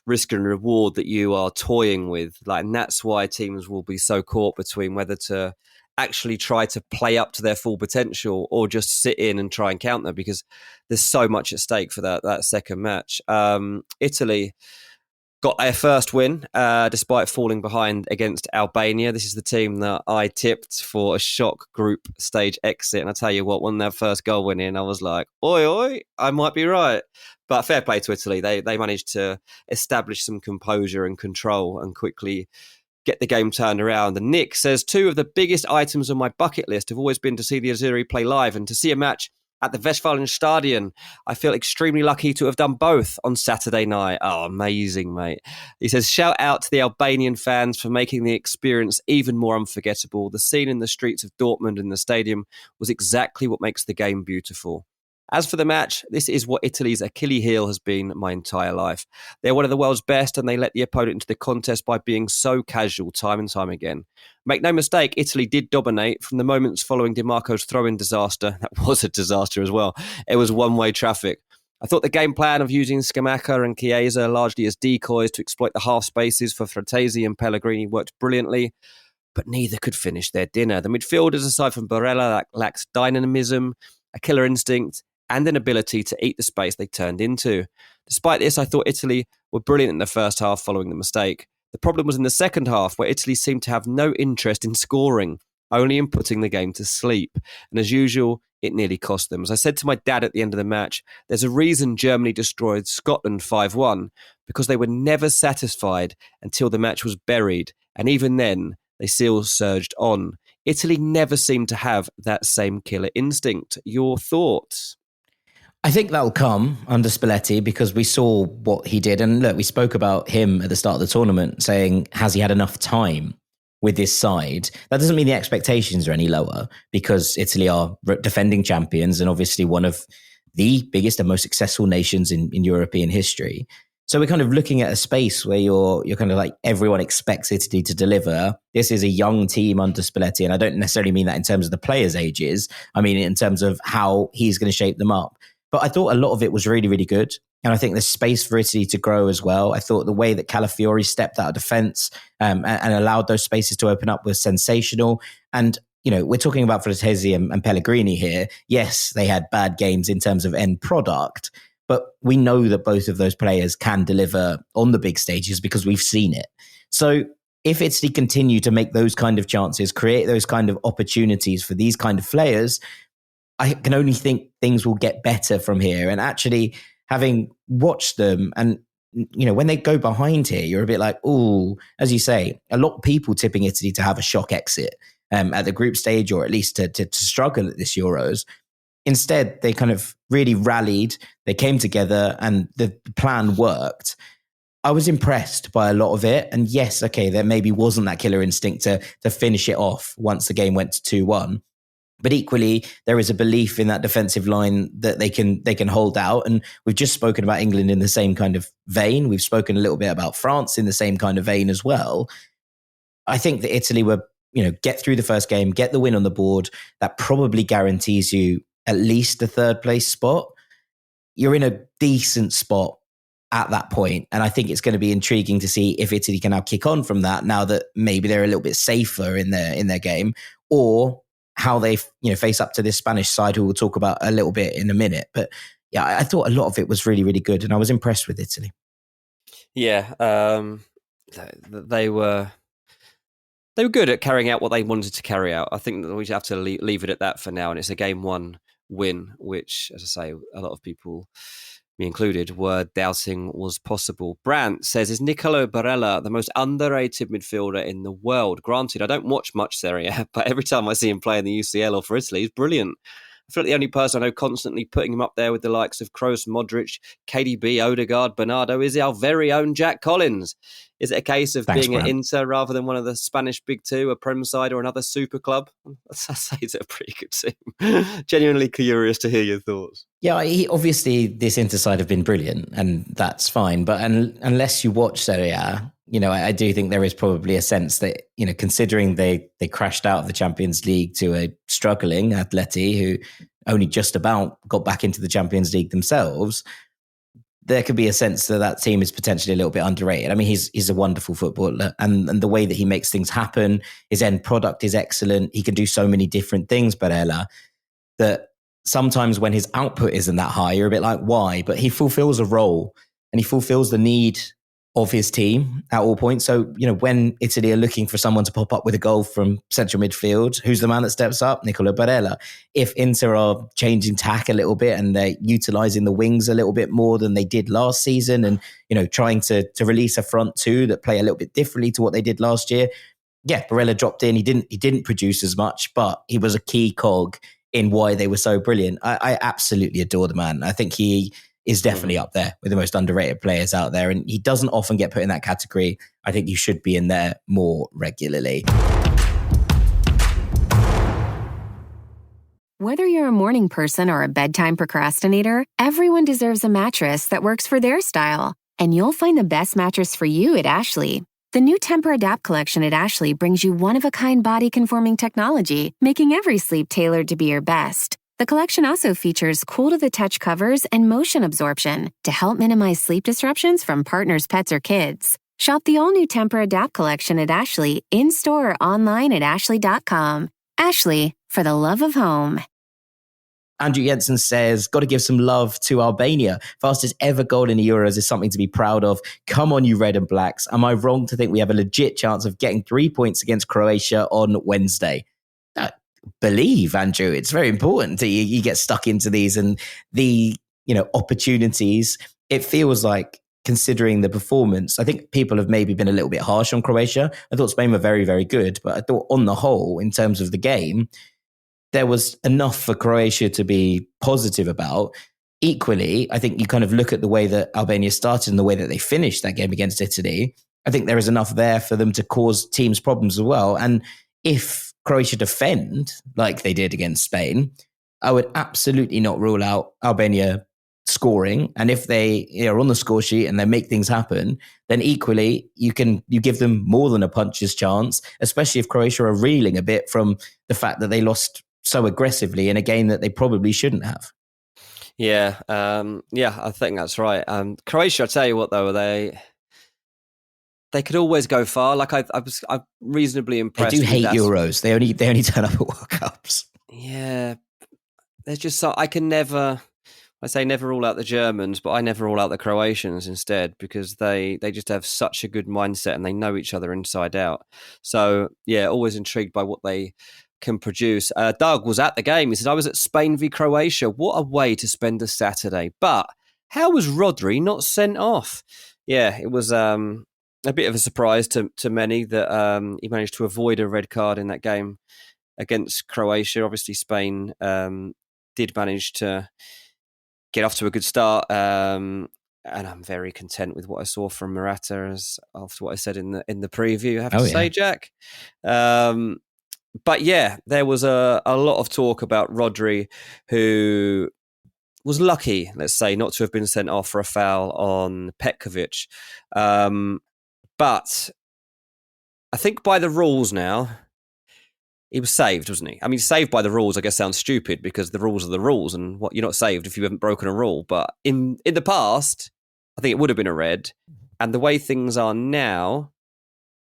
risk and reward that you are toying with. Like, and that's why teams will be so caught between whether to actually try to play up to their full potential or just sit in and try and counter, because there's so much at stake for that second match. Italy got a first win despite falling behind against Albania. This is the team that I tipped for a shock group stage exit. And I tell you what, when their first goal went in, I was like, oi, I might be right. But fair play to Italy. They managed to establish some composure and control and quickly get the game turned around. And Nick says, two of the biggest items on my bucket list have always been to see the Azzurri play live and to see a match at the Westfalenstadion. I feel extremely lucky to have done both on Saturday night. Oh, amazing, mate. He says, shout out to the Albanian fans for making the experience even more unforgettable. The scene in the streets of Dortmund in the stadium was exactly what makes the game beautiful. As for the match, this is what Italy's Achilles heel has been my entire life. They're one of the world's best, and they let the opponent into the contest by being so casual time and time again. Make no mistake, Italy did dominate from the moments following Di Marco's throw-in disaster. That was a disaster as well. It was one-way traffic. I thought the game plan of using Scamacca and Chiesa largely as decoys to exploit the half spaces for Frattesi and Pellegrini worked brilliantly, but neither could finish their dinner. The midfielders, aside from Barella, lacked dynamism, a killer instinct, and an ability to eat the space they turned into. Despite this, I thought Italy were brilliant in the first half following the mistake. The problem was in the second half, where Italy seemed to have no interest in scoring, only in putting the game to sleep. And as usual, it nearly cost them. As I said to my dad at the end of the match, there's a reason Germany destroyed Scotland 5-1, because they were never satisfied until the match was buried. And even then, they still surged on. Italy never seemed to have that same killer instinct. Your thoughts? I think that'll come under Spalletti, because we saw what he did. And look, we spoke about him at the start of the tournament saying, has he had enough time with this side? That doesn't mean the expectations are any lower, because Italy are defending champions and obviously one of the biggest and most successful nations in European history. So we're kind of looking at a space where you're kind of like, everyone expects Italy to deliver. This is a young team under Spalletti. And I don't necessarily mean that in terms of the players' ages. I mean, in terms of how he's going to shape them up. But I thought a lot of it was really, really good. And I think there's space for Italy to grow as well. I thought the way that Calafiori stepped out of defence and allowed those spaces to open up was sensational. And, we're talking about Frattesi and Pellegrini here. Yes, they had bad games in terms of end product, but we know that both of those players can deliver on the big stages because we've seen it. So if Italy continue to make those kind of chances, create those kind of opportunities for these kind of players, I can only think things will get better from here. And actually, having watched them and, when they go behind here, you're a bit like, oh, as you say, a lot of people tipping Italy to have a shock exit at the group stage, or at least to struggle at this Euros. Instead, they kind of really rallied, they came together and the plan worked. I was impressed by a lot of it. And yes, okay, there maybe wasn't that killer instinct to finish it off once the game went to 2-1. But equally, there is a belief in that defensive line that they can hold out. And we've just spoken about England in the same kind of vein. We've spoken a little bit about France in the same kind of vein as well. I think that Italy were, get through the first game, get the win on the board. That probably guarantees you at least a third place spot. You're in a decent spot at that point. And I think it's going to be intriguing to see if Italy can now kick on from that now that maybe they're a little bit safer in their game, or how they face up to this Spanish side, who we'll talk about a little bit in a minute. But yeah, I thought a lot of it was really, really good, and I was impressed with Italy. Yeah, they were good at carrying out what they wanted to carry out. I think that we have to leave it at that for now, and it's a game one win, which, as I say, a lot of people, me included, were doubting was possible. Brandt says, is Nicolo Barella the most underrated midfielder in the world? Granted, I don't watch much Serie A, but every time I see him play in the UCL or for Italy, he's brilliant. I feel like the only person I know constantly putting him up there with the likes of Kroos, Modric, KDB, Odegaard, Bernardo is our very own Jack Collins. Is it a case of being at Inter rather than one of the Spanish big two, a Prem side or another super club? I'd say it's a pretty good team. Genuinely curious to hear your thoughts. Yeah, obviously this Inter side have been brilliant, and that's fine. But unless you watch Serie A, I do think there is probably a sense that, considering they crashed out of the Champions League to a struggling Atleti who only just about got back into the Champions League themselves, there could be a sense that team is potentially a little bit underrated. I mean, he's a wonderful footballer, and the way that he makes things happen, his end product is excellent. He can do so many different things, Barella, that sometimes when his output isn't that high, you're a bit like, why? But he fulfills a role, and he fulfills the need of his team at all points. So, when Italy are looking for someone to pop up with a goal from central midfield, who's the man that steps up? Nicolo Barella. If Inter are changing tack a little bit and they're utilising the wings a little bit more than they did last season, and, trying to release a front two that play a little bit differently to what they did last year, yeah, Barella dropped in. He didn't produce as much, but he was a key cog in why they were so brilliant. I absolutely adore the man. I think he is definitely up there with the most underrated players out there. And he doesn't often get put in that category. I think you should be in there more regularly. Whether you're a morning person or a bedtime procrastinator, everyone deserves a mattress that works for their style. And you'll find the best mattress for you at Ashley. The new Temper-Adapt collection at Ashley brings you one-of-a-kind body-conforming technology, making every sleep tailored to be your best. The collection also features cool-to-the-touch covers and motion absorption to help minimize sleep disruptions from partners, pets, or kids. Shop the all-new Temper-Adapt collection at Ashley, in-store or online at ashley.com. Ashley, for the love of home. Andrew Jensen says, got to give some love to Albania. Fastest ever goal in the Euros is something to be proud of. Come on, you red and blacks. Am I wrong to think we have a legit chance of getting 3 points against Croatia on Wednesday? Believe, Andrew, it's very important that you get stuck into these and the opportunities. It feels like, considering the performance, I think people have maybe been a little bit harsh on Croatia. I thought Spain were very, very good, but I thought on the whole, in terms of the game, there was enough for Croatia to be positive about. Equally, I think you kind of look at the way that Albania started and the way that they finished that game against Italy. I think there is enough there for them to cause teams problems as well. And if Croatia defend like they did against Spain, I would absolutely not rule out Albania scoring. And if they are on the score sheet and they make things happen, then equally you give them more than a puncher's chance, especially if Croatia are reeling a bit from the fact that they lost so aggressively in a game that they probably shouldn't have. Yeah, I think that's right. Croatia, I tell you what, though, they could always go far. Like I'm reasonably impressed. They do with hate that. Euros. They only turn up at World Cups. Yeah, there's just I can never. I say never rule out the Germans, but I never rule out the Croatians instead, because they just have such a good mindset and they know each other inside out. So yeah, always intrigued by what they can produce. Doug was at the game. He said, I was at Spain v Croatia. What a way to spend a Saturday. But how was Rodri not sent off? Yeah, it was a bit of a surprise to many that he managed to avoid a red card in that game against Croatia. Obviously, Spain did manage to get off to a good start. And I'm very content with what I saw from Morata, as after what I said in the preview, I have to say, Jack. But yeah, there was a lot of talk about Rodri, who was lucky, let's say, not to have been sent off for a foul on Petkovic. But I think by the rules now, he was saved, wasn't he? I mean, saved by the rules, I guess, sounds stupid because the rules are the rules, and what you're not saved if you haven't broken a rule. But in the past, I think it would have been a red. And the way things are now,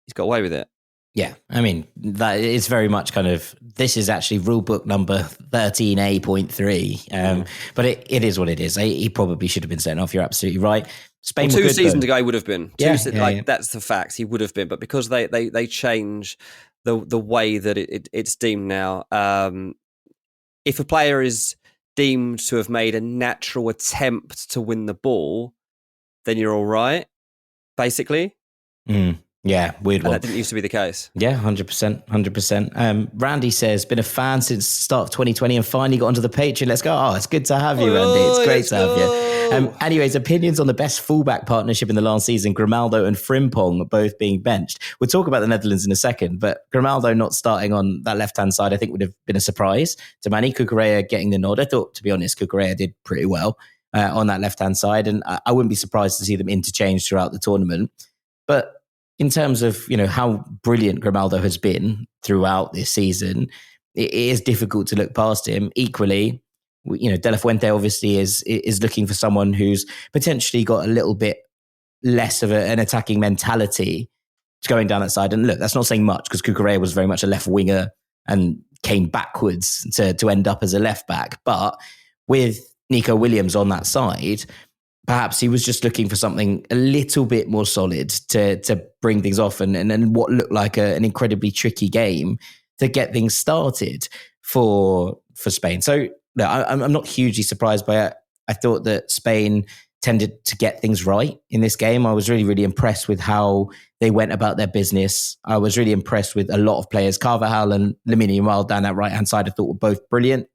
he's got away with it. Yeah, I mean, that it's very much kind of, this is actually rule book number 13A.3. But it is what it is. He probably should have been sent off. You're absolutely right. Spain, well, 2 seasons ago, he would have been. Yeah. That's the facts. He would have been. But because they change the way that it's deemed now, if a player is deemed to have made a natural attempt to win the ball, then you're all right, basically. Yeah, weird one. That didn't used to be the case. Yeah, 100%. Randy says, been a fan since the start of 2020 and finally got onto the Patreon. Let's go. Oh, it's good to have you, Randy. It's great to have you. Anyways, opinions on the best fullback partnership in the last season, Grimaldo and Frimpong both being benched. We'll talk about the Netherlands in a second, but Grimaldo not starting on that left-hand side, I think would have been a surprise to many. Cucurella getting the nod. I thought, to be honest, Cucurella did pretty well on that left-hand side, and I wouldn't be surprised to see them interchange throughout the tournament. But in terms of, how brilliant Grimaldo has been throughout this season, it is difficult to look past him. Equally, De La Fuente obviously is looking for someone who's potentially got a little bit less of an attacking mentality going down that side. And look, that's not saying much because Cucurella was very much a left winger and came backwards to end up as a left back. But with Nico Williams on that side, perhaps he was just looking for something a little bit more solid to bring things off and what looked like an incredibly tricky game to get things started for Spain. So no, I'm not hugely surprised by it. I thought that Spain tended to get things right in this game. I was really, really impressed with how they went about their business. I was really impressed with a lot of players. Carvajal and Lamine Yamal down that right-hand side I thought were both brilliant,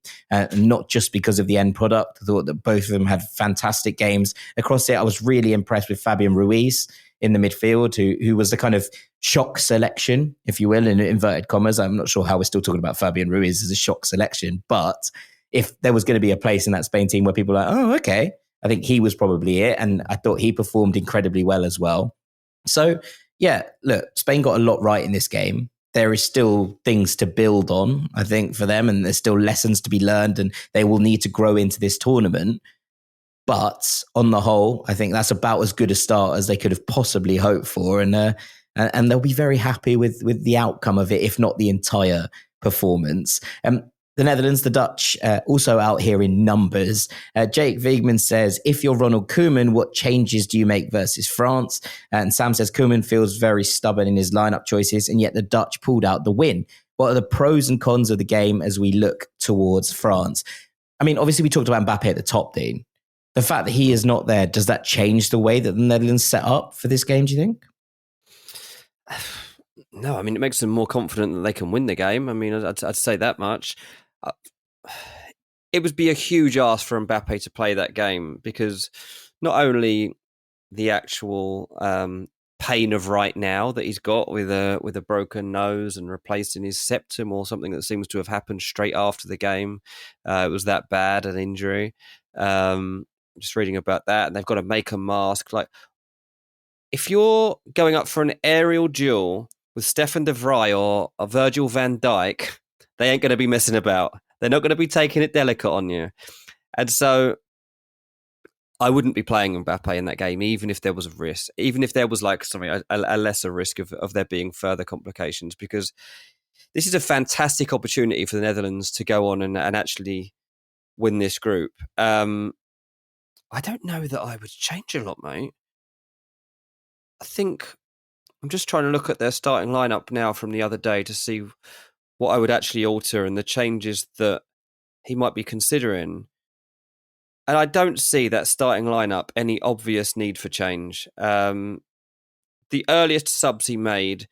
not just because of the end product. I thought that both of them had fantastic games. Across it, I was really impressed with Fabian Ruiz in the midfield, who was the kind of shock selection, if you will, in inverted commas. I'm not sure how we're still talking about Fabian Ruiz as a shock selection, but if there was going to be a place in that Spain team where people are like, oh, okay, I think he was probably it. And I thought he performed incredibly well as well. So, yeah, look, Spain got a lot right in this game. There is still things to build on, I think, for them. And there's still lessons to be learned and they will need to grow into this tournament. But on the whole, I think that's about as good a start as they could have possibly hoped for. And they'll be very happy with the outcome of it, if not the entire performance. The Netherlands, the Dutch, also out here in numbers. Jake Wiegman says, if you're Ronald Koeman, what changes do you make versus France? And Sam says, Koeman feels very stubborn in his lineup choices, and yet the Dutch pulled out the win. What are the pros and cons of the game as we look towards France? I mean, obviously we talked about Mbappé at the top, Dean. The fact that he is not there, does that change the way that the Netherlands set up for this game, do you think? No, I mean, it makes them more confident that they can win the game. I mean, I'd say that much. It would be a huge ask for Mbappé to play that game because not only the actual pain of right now that he's got with a broken nose and replacing his septum or something that seems to have happened straight after the game. It was that bad, an injury. Just reading about that, and they've got to make a mask. Like, if you're going up for an aerial duel with Stefan de Vrij or Virgil van Dijk, they ain't going to be messing about. They're not going to be taking it delicate on you. And so I wouldn't be playing Mbappe in that game, even if there was a risk, even if there was a lesser risk of there being further complications, because this is a fantastic opportunity for the Netherlands to go on and actually win this group. I don't know that I would change a lot, mate. I think I'm just trying to look at their starting lineup now from the other day to see what I would actually alter and the changes that he might be considering. And I don't see that starting lineup any obvious need for change. The earliest subs he made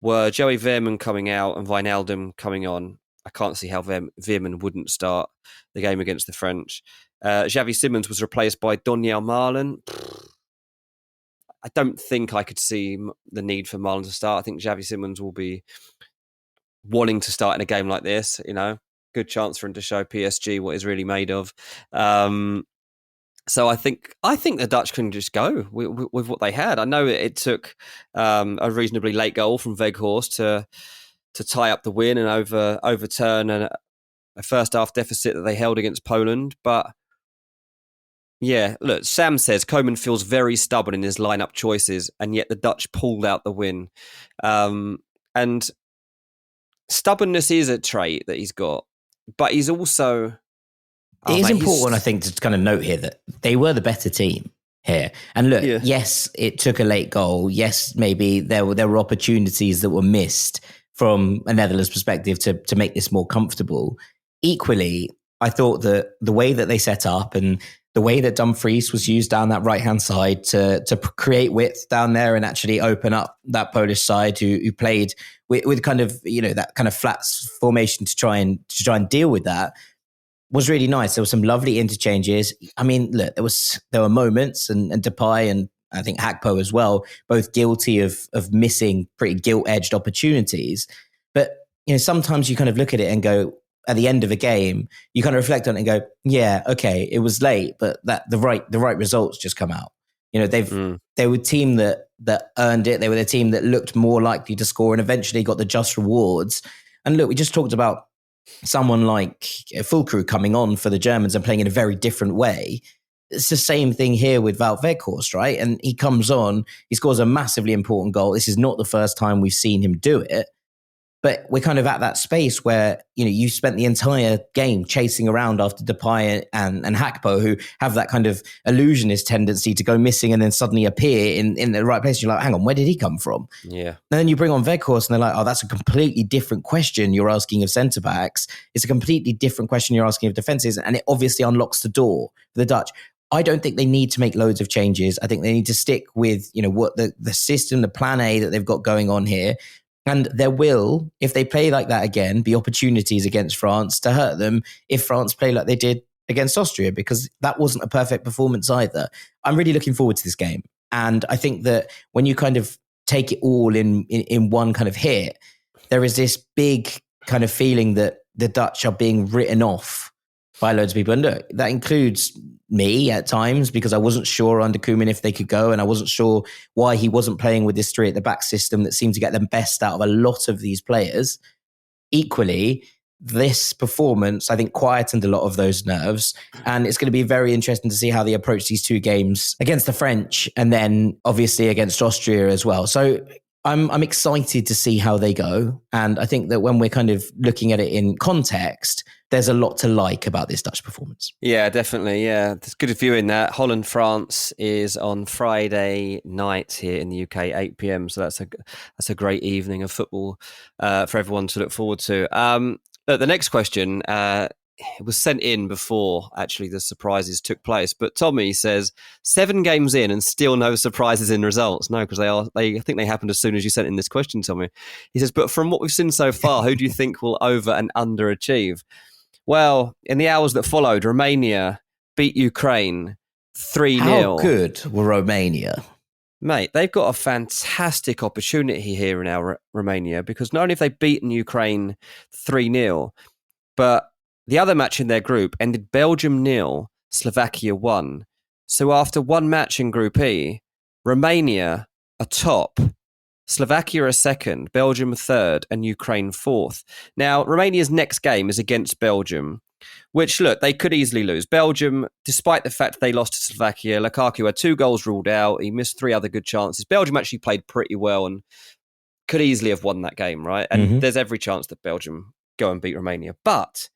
were Joey Veerman coming out and Wijnaldum coming on. I can't see how Veerman wouldn't start the game against the French. Xavi Simons was replaced by Donyell Malen. I don't think I could see the need for Malen to start. I think Xavi Simons will be wanting to start in a game like this, good chance for him to show PSG what he's really made of. So I think the Dutch can just go with what they had. I know it took a reasonably late goal from Weghorst to tie up the win and overturn a first half deficit that they held against Poland. But yeah, look, Sam says Koeman feels very stubborn in his lineup choices, and yet the Dutch pulled out the win. And stubbornness is a trait that he's got, but he's also... It is important, I think, to kind of note here that they were the better team here. And look, yes, it took a late goal. Yes, maybe there were opportunities that were missed from a Netherlands perspective to make this more comfortable. Equally, I thought that the way that they set up and the way that Dumfries was used down that right-hand side to create width down there and actually open up that Polish side who played with kind of, that kind of flat formation to try and deal with that was really nice. There were some lovely interchanges. I mean, look, there were moments and Depay and I think Hakpo as well, both guilty of missing pretty gilt-edged opportunities. But, sometimes you kind of look at it and go, at the end of a game, you kind of reflect on it and go, yeah, okay, it was late, but that the right results just come out. They were a team that earned it. They were the team that looked more likely to score and eventually got the just rewards. And look, we just talked about someone like Füllkrug coming on for the Germans and playing in a very different way. It's the same thing here with Wout Weghorst, right? And he comes on, he scores a massively important goal. This is not the first time we've seen him do it. But we're kind of at that space where, you spent the entire game chasing around after Depay and Hakpo, who have that kind of illusionist tendency to go missing and then suddenly appear in the right place. You're like, hang on, where did he come from? Yeah. And then you bring on Weghorst and they're like, oh, that's a completely different question you're asking of centre-backs. It's a completely different question you're asking of defences. And it obviously unlocks the door for the Dutch. I don't think they need to make loads of changes. I think they need to stick with, what the system, the plan A that they've got going on here. And there will, if they play like that again, be opportunities against France to hurt them if France play like they did against Austria, because that wasn't a perfect performance either. I'm really looking forward to this game. And I think that when you kind of take it all in one kind of hit, there is this big kind of feeling that the Dutch are being written off by loads of people. And look, that includes me at times, because I wasn't sure under Koeman if they could go, and I wasn't sure why he wasn't playing with this three at the back system that seemed to get them best out of a lot of these players. Equally, this performance, I think, quietened a lot of those nerves, and it's going to be very interesting to see how they approach these two games against the French and then obviously against Austria as well. So I'm excited to see how they go. And I think that when we're kind of looking at it in context, there's a lot to like about this Dutch performance. Yeah, definitely. Yeah, there's good viewing that. Holland-France is on Friday night here in the UK, 8 p.m. So that's a great evening of football for everyone to look forward to. The next question, it was sent in before actually the surprises took place. But Tommy says 7 games in and still no surprises in results. No, because I think they happened as soon as you sent in this question, Tommy. He says, but from what we've seen so far, who do you think will over and underachieve? Well, in the hours that followed, Romania beat Ukraine 3-0. How good were Romania? Mate, they've got a fantastic opportunity here in our Romania, because not only have they beaten Ukraine 3-0, but the other match in their group ended Belgium 0, Slovakia 1. So after one match in Group E, Romania are top, Slovakia are second, Belgium are third, and Ukraine fourth. Now, Romania's next game is against Belgium. which, look, they could easily lose. Belgium, despite the fact they lost to Slovakia, Lukaku had 2 goals ruled out. He missed 3 other good chances. Belgium actually played pretty well and could easily have won that game, right? And there's every chance that Belgium go and beat Romania. But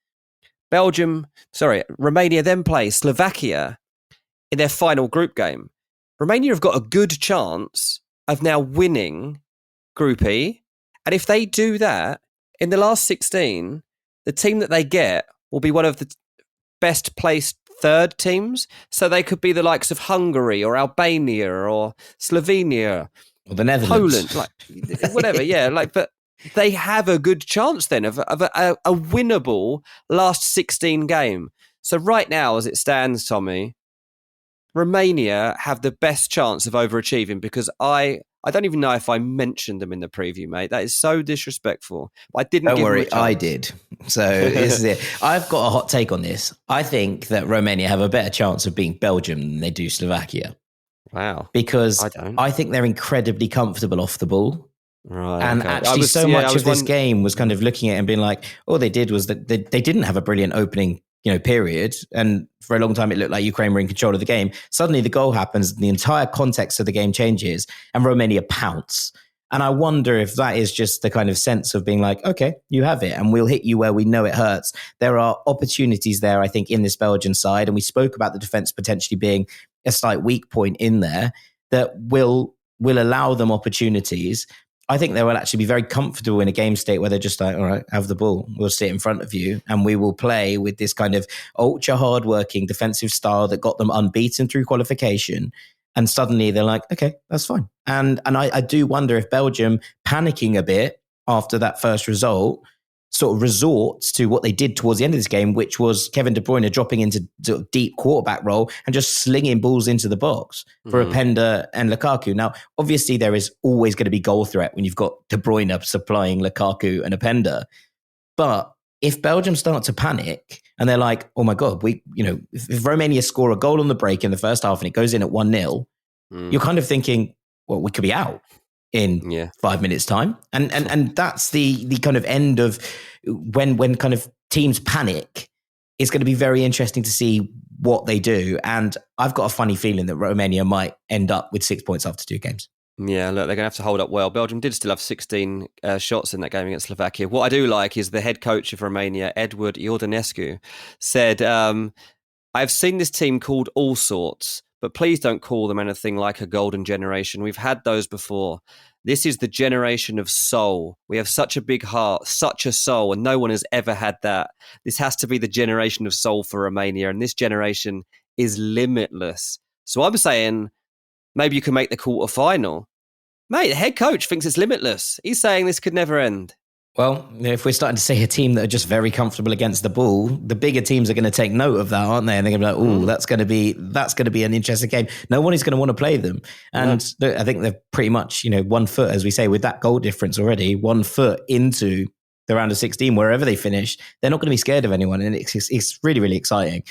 Romania then play Slovakia in their final group game. Romania have got a good chance of now winning Group E. And if they do that, in the last 16, the team that they get will be one of the best placed third teams. So they could be the likes of Hungary or Albania or Slovenia or the Netherlands. Poland, whatever. Yeah, but they have a good chance then of a winnable last 16 game. So right now, as it stands, Tommy, Romania have the best chance of overachieving because I don't even know if I mentioned them in the preview, mate. That is so disrespectful. I didn't. Don't worry, I did. So this is it. I've got a hot take on this. I think that Romania have a better chance of beating Belgium than they do Slovakia. Wow. Because I think they're incredibly comfortable off the ball. Right. And okay. actually much of this game was kind of looking at it and being like, all they did was that they didn't have a brilliant opening period. And for a long time, it looked like Ukraine were in control of the game. Suddenly the goal happens, the entire context of the game changes and Romania pounce. And I wonder if that is just the kind of sense of being like, okay, you have it and we'll hit you where we know it hurts. There are opportunities there, I think, in this Belgian side. And we spoke about the defense potentially being a slight weak point in there that will allow them opportunities. I think they will actually be very comfortable in a game state where they're just like, all right, have the ball. We'll sit in front of you and we will play with this kind of ultra hardworking defensive style that got them unbeaten through qualification. And suddenly they're like, okay, that's fine. And I do wonder if Belgium panicking a bit after that first result sort of resorts to what they did towards the end of this game, which was Kevin De Bruyne dropping into sort of deep quarterback role and just slinging balls into the box for Openda and Lukaku. Now, obviously, there is always going to be goal threat when you've got De Bruyne supplying Lukaku and Openda. But if Belgium start to panic and they're like, oh my God, if Romania score a goal on the break in the first half and it goes in at 1-0, you're kind of thinking, well, we could be out in 5 minutes time. And that's the kind of end of when kind of teams panic. It's going to be very interesting to see what they do. And I've got a funny feeling that Romania might end up with 6 points after 2 games. Yeah, look, they're going to have to hold up well. Belgium did still have 16 shots in that game against Slovakia. What I do like is the head coach of Romania, Edward Iordanescu, said, I've seen this team called all sorts, but please don't call them anything like a golden generation. We've had those before. This is the generation of soul. We have such a big heart, such a soul, and no one has ever had that. This has to be the generation of soul for Romania, and this generation is limitless. So I'm saying maybe you can make the quarterfinal. Mate, the head coach thinks it's limitless. He's saying this could never end. Well, if we're starting to see a team that are just very comfortable against the ball, the bigger teams are going to take note of that, aren't they? And they're going to be like, "Oh, that's going to be an interesting game." No one is going to want to play them. And I think they're pretty much, 1 foot, as we say, with that goal difference already, 1 foot into the round of 16, wherever they finish, they're not going to be scared of anyone. And it's really, really exciting.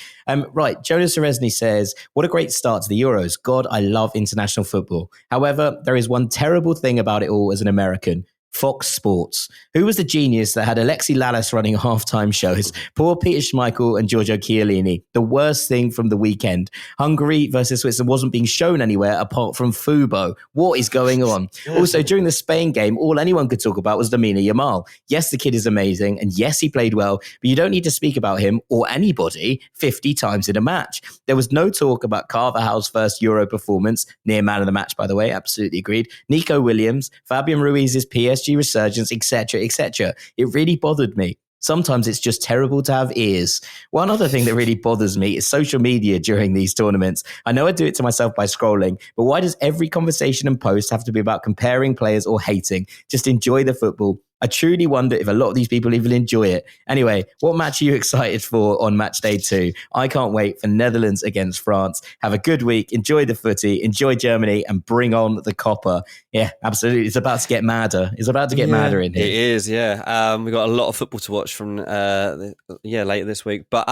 Right. Jonas Seresny says, what a great start to the Euros. God, I love international football. However, there is one terrible thing about it all as an American. Fox Sports. Who was the genius that had Alexi Lalas running halftime shows? Poor Peter Schmeichel and Giorgio Chiellini. The worst thing from the weekend. Hungary versus Switzerland wasn't being shown anywhere apart from Fubo. What is going on? Also, during the Spain game, all anyone could talk about was Lamine Yamal. Yes, the kid is amazing, and yes, he played well, but you don't need to speak about him or anybody 50 times in a match. There was no talk about Carvajal's first Euro performance, near man of the match, by the way, absolutely agreed. Nico Williams, Fabian Ruiz's PSG resurgence, etc., etc. It really bothered me. Sometimes it's just terrible to have ears. One other thing that really bothers me is social media during these tournaments. I know I do it to myself by scrolling, but why does every conversation and post have to be about comparing players or hating? Just enjoy the football. I truly wonder if a lot of these people even enjoy it. Anyway, what match are you excited for on match day 2? I can't wait for Netherlands against France. Have a good week. Enjoy the footy. Enjoy Germany and bring on the copper. Yeah, absolutely. It's about to get madder. It's about to get madder in here. It is, yeah. We've got a lot of football to watch from later this week. But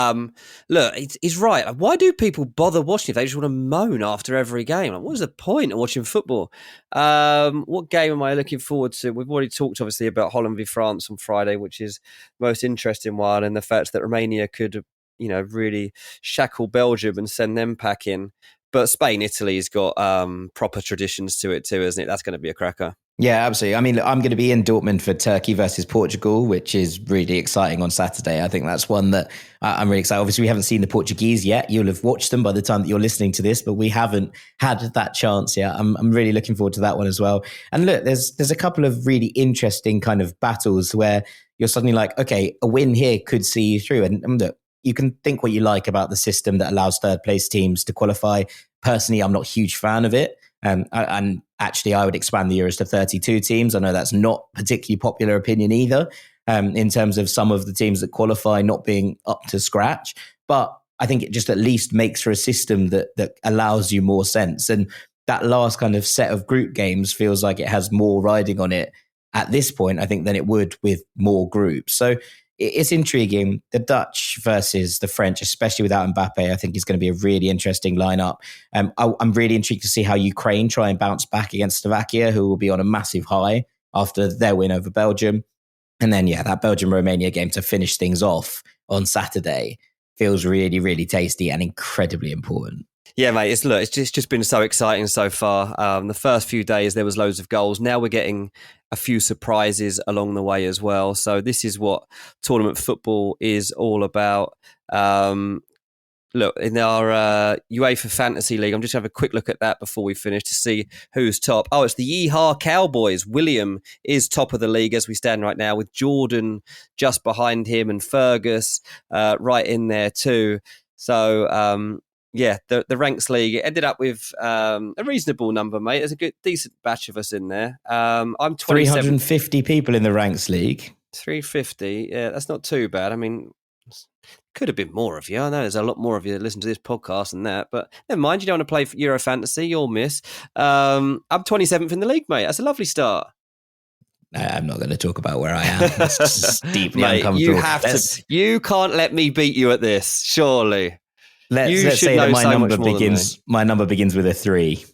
look, he's right. Why do people bother watching if they just want to moan after every game? Like, what is the point of watching football? What game am I looking forward to? We've already talked, obviously, about Holland v France on Friday, which is the most interesting one, and the fact that Romania could really shackle Belgium and send them packing. But Spain, Italy's got proper traditions to it too, isn't it? That's going to be a cracker. Yeah, absolutely. I mean, I'm going to be in Dortmund for Turkey versus Portugal, which is really exciting on Saturday. I think that's one that I'm really excited. Obviously, we haven't seen the Portuguese yet. You'll have watched them by the time that you're listening to this, but we haven't had that chance yet. I'm really looking forward to that one as well. And look, there's a couple of really interesting kind of battles where you're suddenly like, okay, a win here could see you through. And look, you can think what you like about the system that allows third place teams to qualify. Personally, I'm not a huge fan of it. And actually, I would expand the Euros to 32 teams. I know that's not particularly popular opinion either, in terms of some of the teams that qualify not being up to scratch. But I think it just at least makes for a system that allows you more sense. And that last kind of set of group games feels like it has more riding on it at this point, I think, than it would with more groups. So it's intriguing. The Dutch versus the French, especially without Mbappé, I think is going to be a really interesting lineup. I'm really intrigued to see how Ukraine try and bounce back against Slovakia, who will be on a massive high after their win over Belgium. And then, that Belgium-Romania game to finish things off on Saturday feels really, really tasty and incredibly important. Yeah, mate, it's just been so exciting so far. The first few days, there was loads of goals. Now we're getting a few surprises along the way as well. So this is what tournament football is all about. Look, in our UEFA Fantasy League, I'm just have a quick look at that before we finish to see who's top. Oh, it's the Yeehaw Cowboys. William is top of the league as we stand right now, with Jordan just behind him and Fergus right in there too. So, the Ranks League, it ended up with a reasonable number, mate. There's a decent batch of us in there. I'm 350 people in the Ranks League. 350, yeah, that's not too bad. I mean, could have been more of you. I know there's a lot more of you that listen to this podcast than that, but never mind. You don't want to play for Euro Fantasy, you'll miss. I'm 27th in the league, mate. That's a lovely start. I'm not going to talk about where I am. It's just deeply mate, uncomfortable. You can't let me beat you at this, surely. Let's say that my number begins with a 3.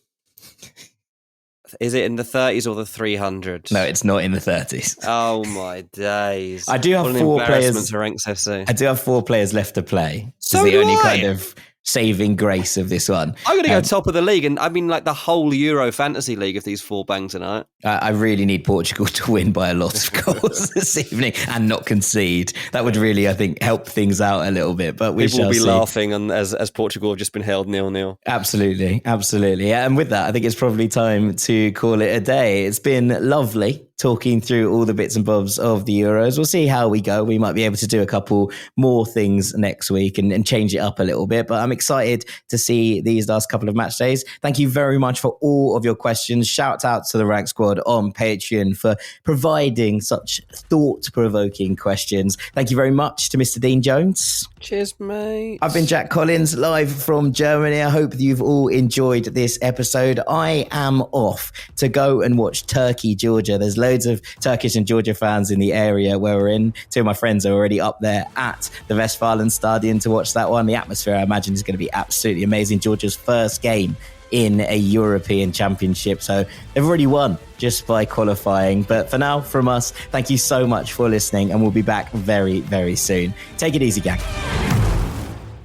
Is it in the 30s or the 300s? No, it's not in the 30s. Oh my days! I do have 4 players. For Ranks FC. I do have 4 players left to play. So it's the only kind of saving grace of this one. I'm going to go top of the league, and I mean like the whole Euro Fantasy League if these 4 bang tonight. I really need Portugal to win by a lot of goals this evening and not concede. That would really, I think, help things out a little bit. But people will be see. laughing as Portugal have just been held 0-0. Absolutely. Yeah, and with that, I think it's probably time to call it a day. It's been lovely talking through all the bits and bobs of the Euros. We'll see how we go. We might be able to do a couple more things next week and change it up a little bit. But I'm excited to see these last couple of match days. Thank you very much for all of your questions. Shout out to the Rank Squad on Patreon for providing such thought-provoking questions. Thank you very much to Mr. Dean Jones. Cheers, mate. I've been Jack Collins, live from Germany. I hope you've all enjoyed this episode. I am off to go and watch Turkey, Georgia. There's loads of Turkish and Georgia fans in the area where we're in. 2 of my friends are already up there at the Westfalenstadion to watch that one. The atmosphere, I imagine, is going to be absolutely amazing. Georgia's first game in a European Championship. So they've already won just by qualifying. But for now, from us, thank you so much for listening, and we'll be back very, very soon. Take it easy, gang.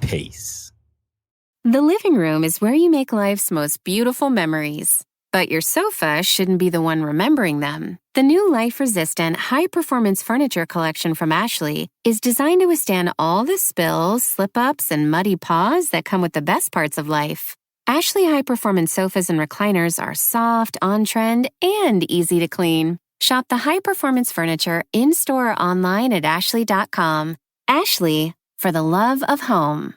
Peace. The living room is where you make life's most beautiful memories. But your sofa shouldn't be the one remembering them. The new life-resistant, high-performance furniture collection from Ashley is designed to withstand all the spills, slip-ups, and muddy paws that come with the best parts of life. Ashley high-performance sofas and recliners are soft, on-trend, and easy to clean. Shop the high-performance furniture in-store or online at ashley.com. Ashley, for the love of home.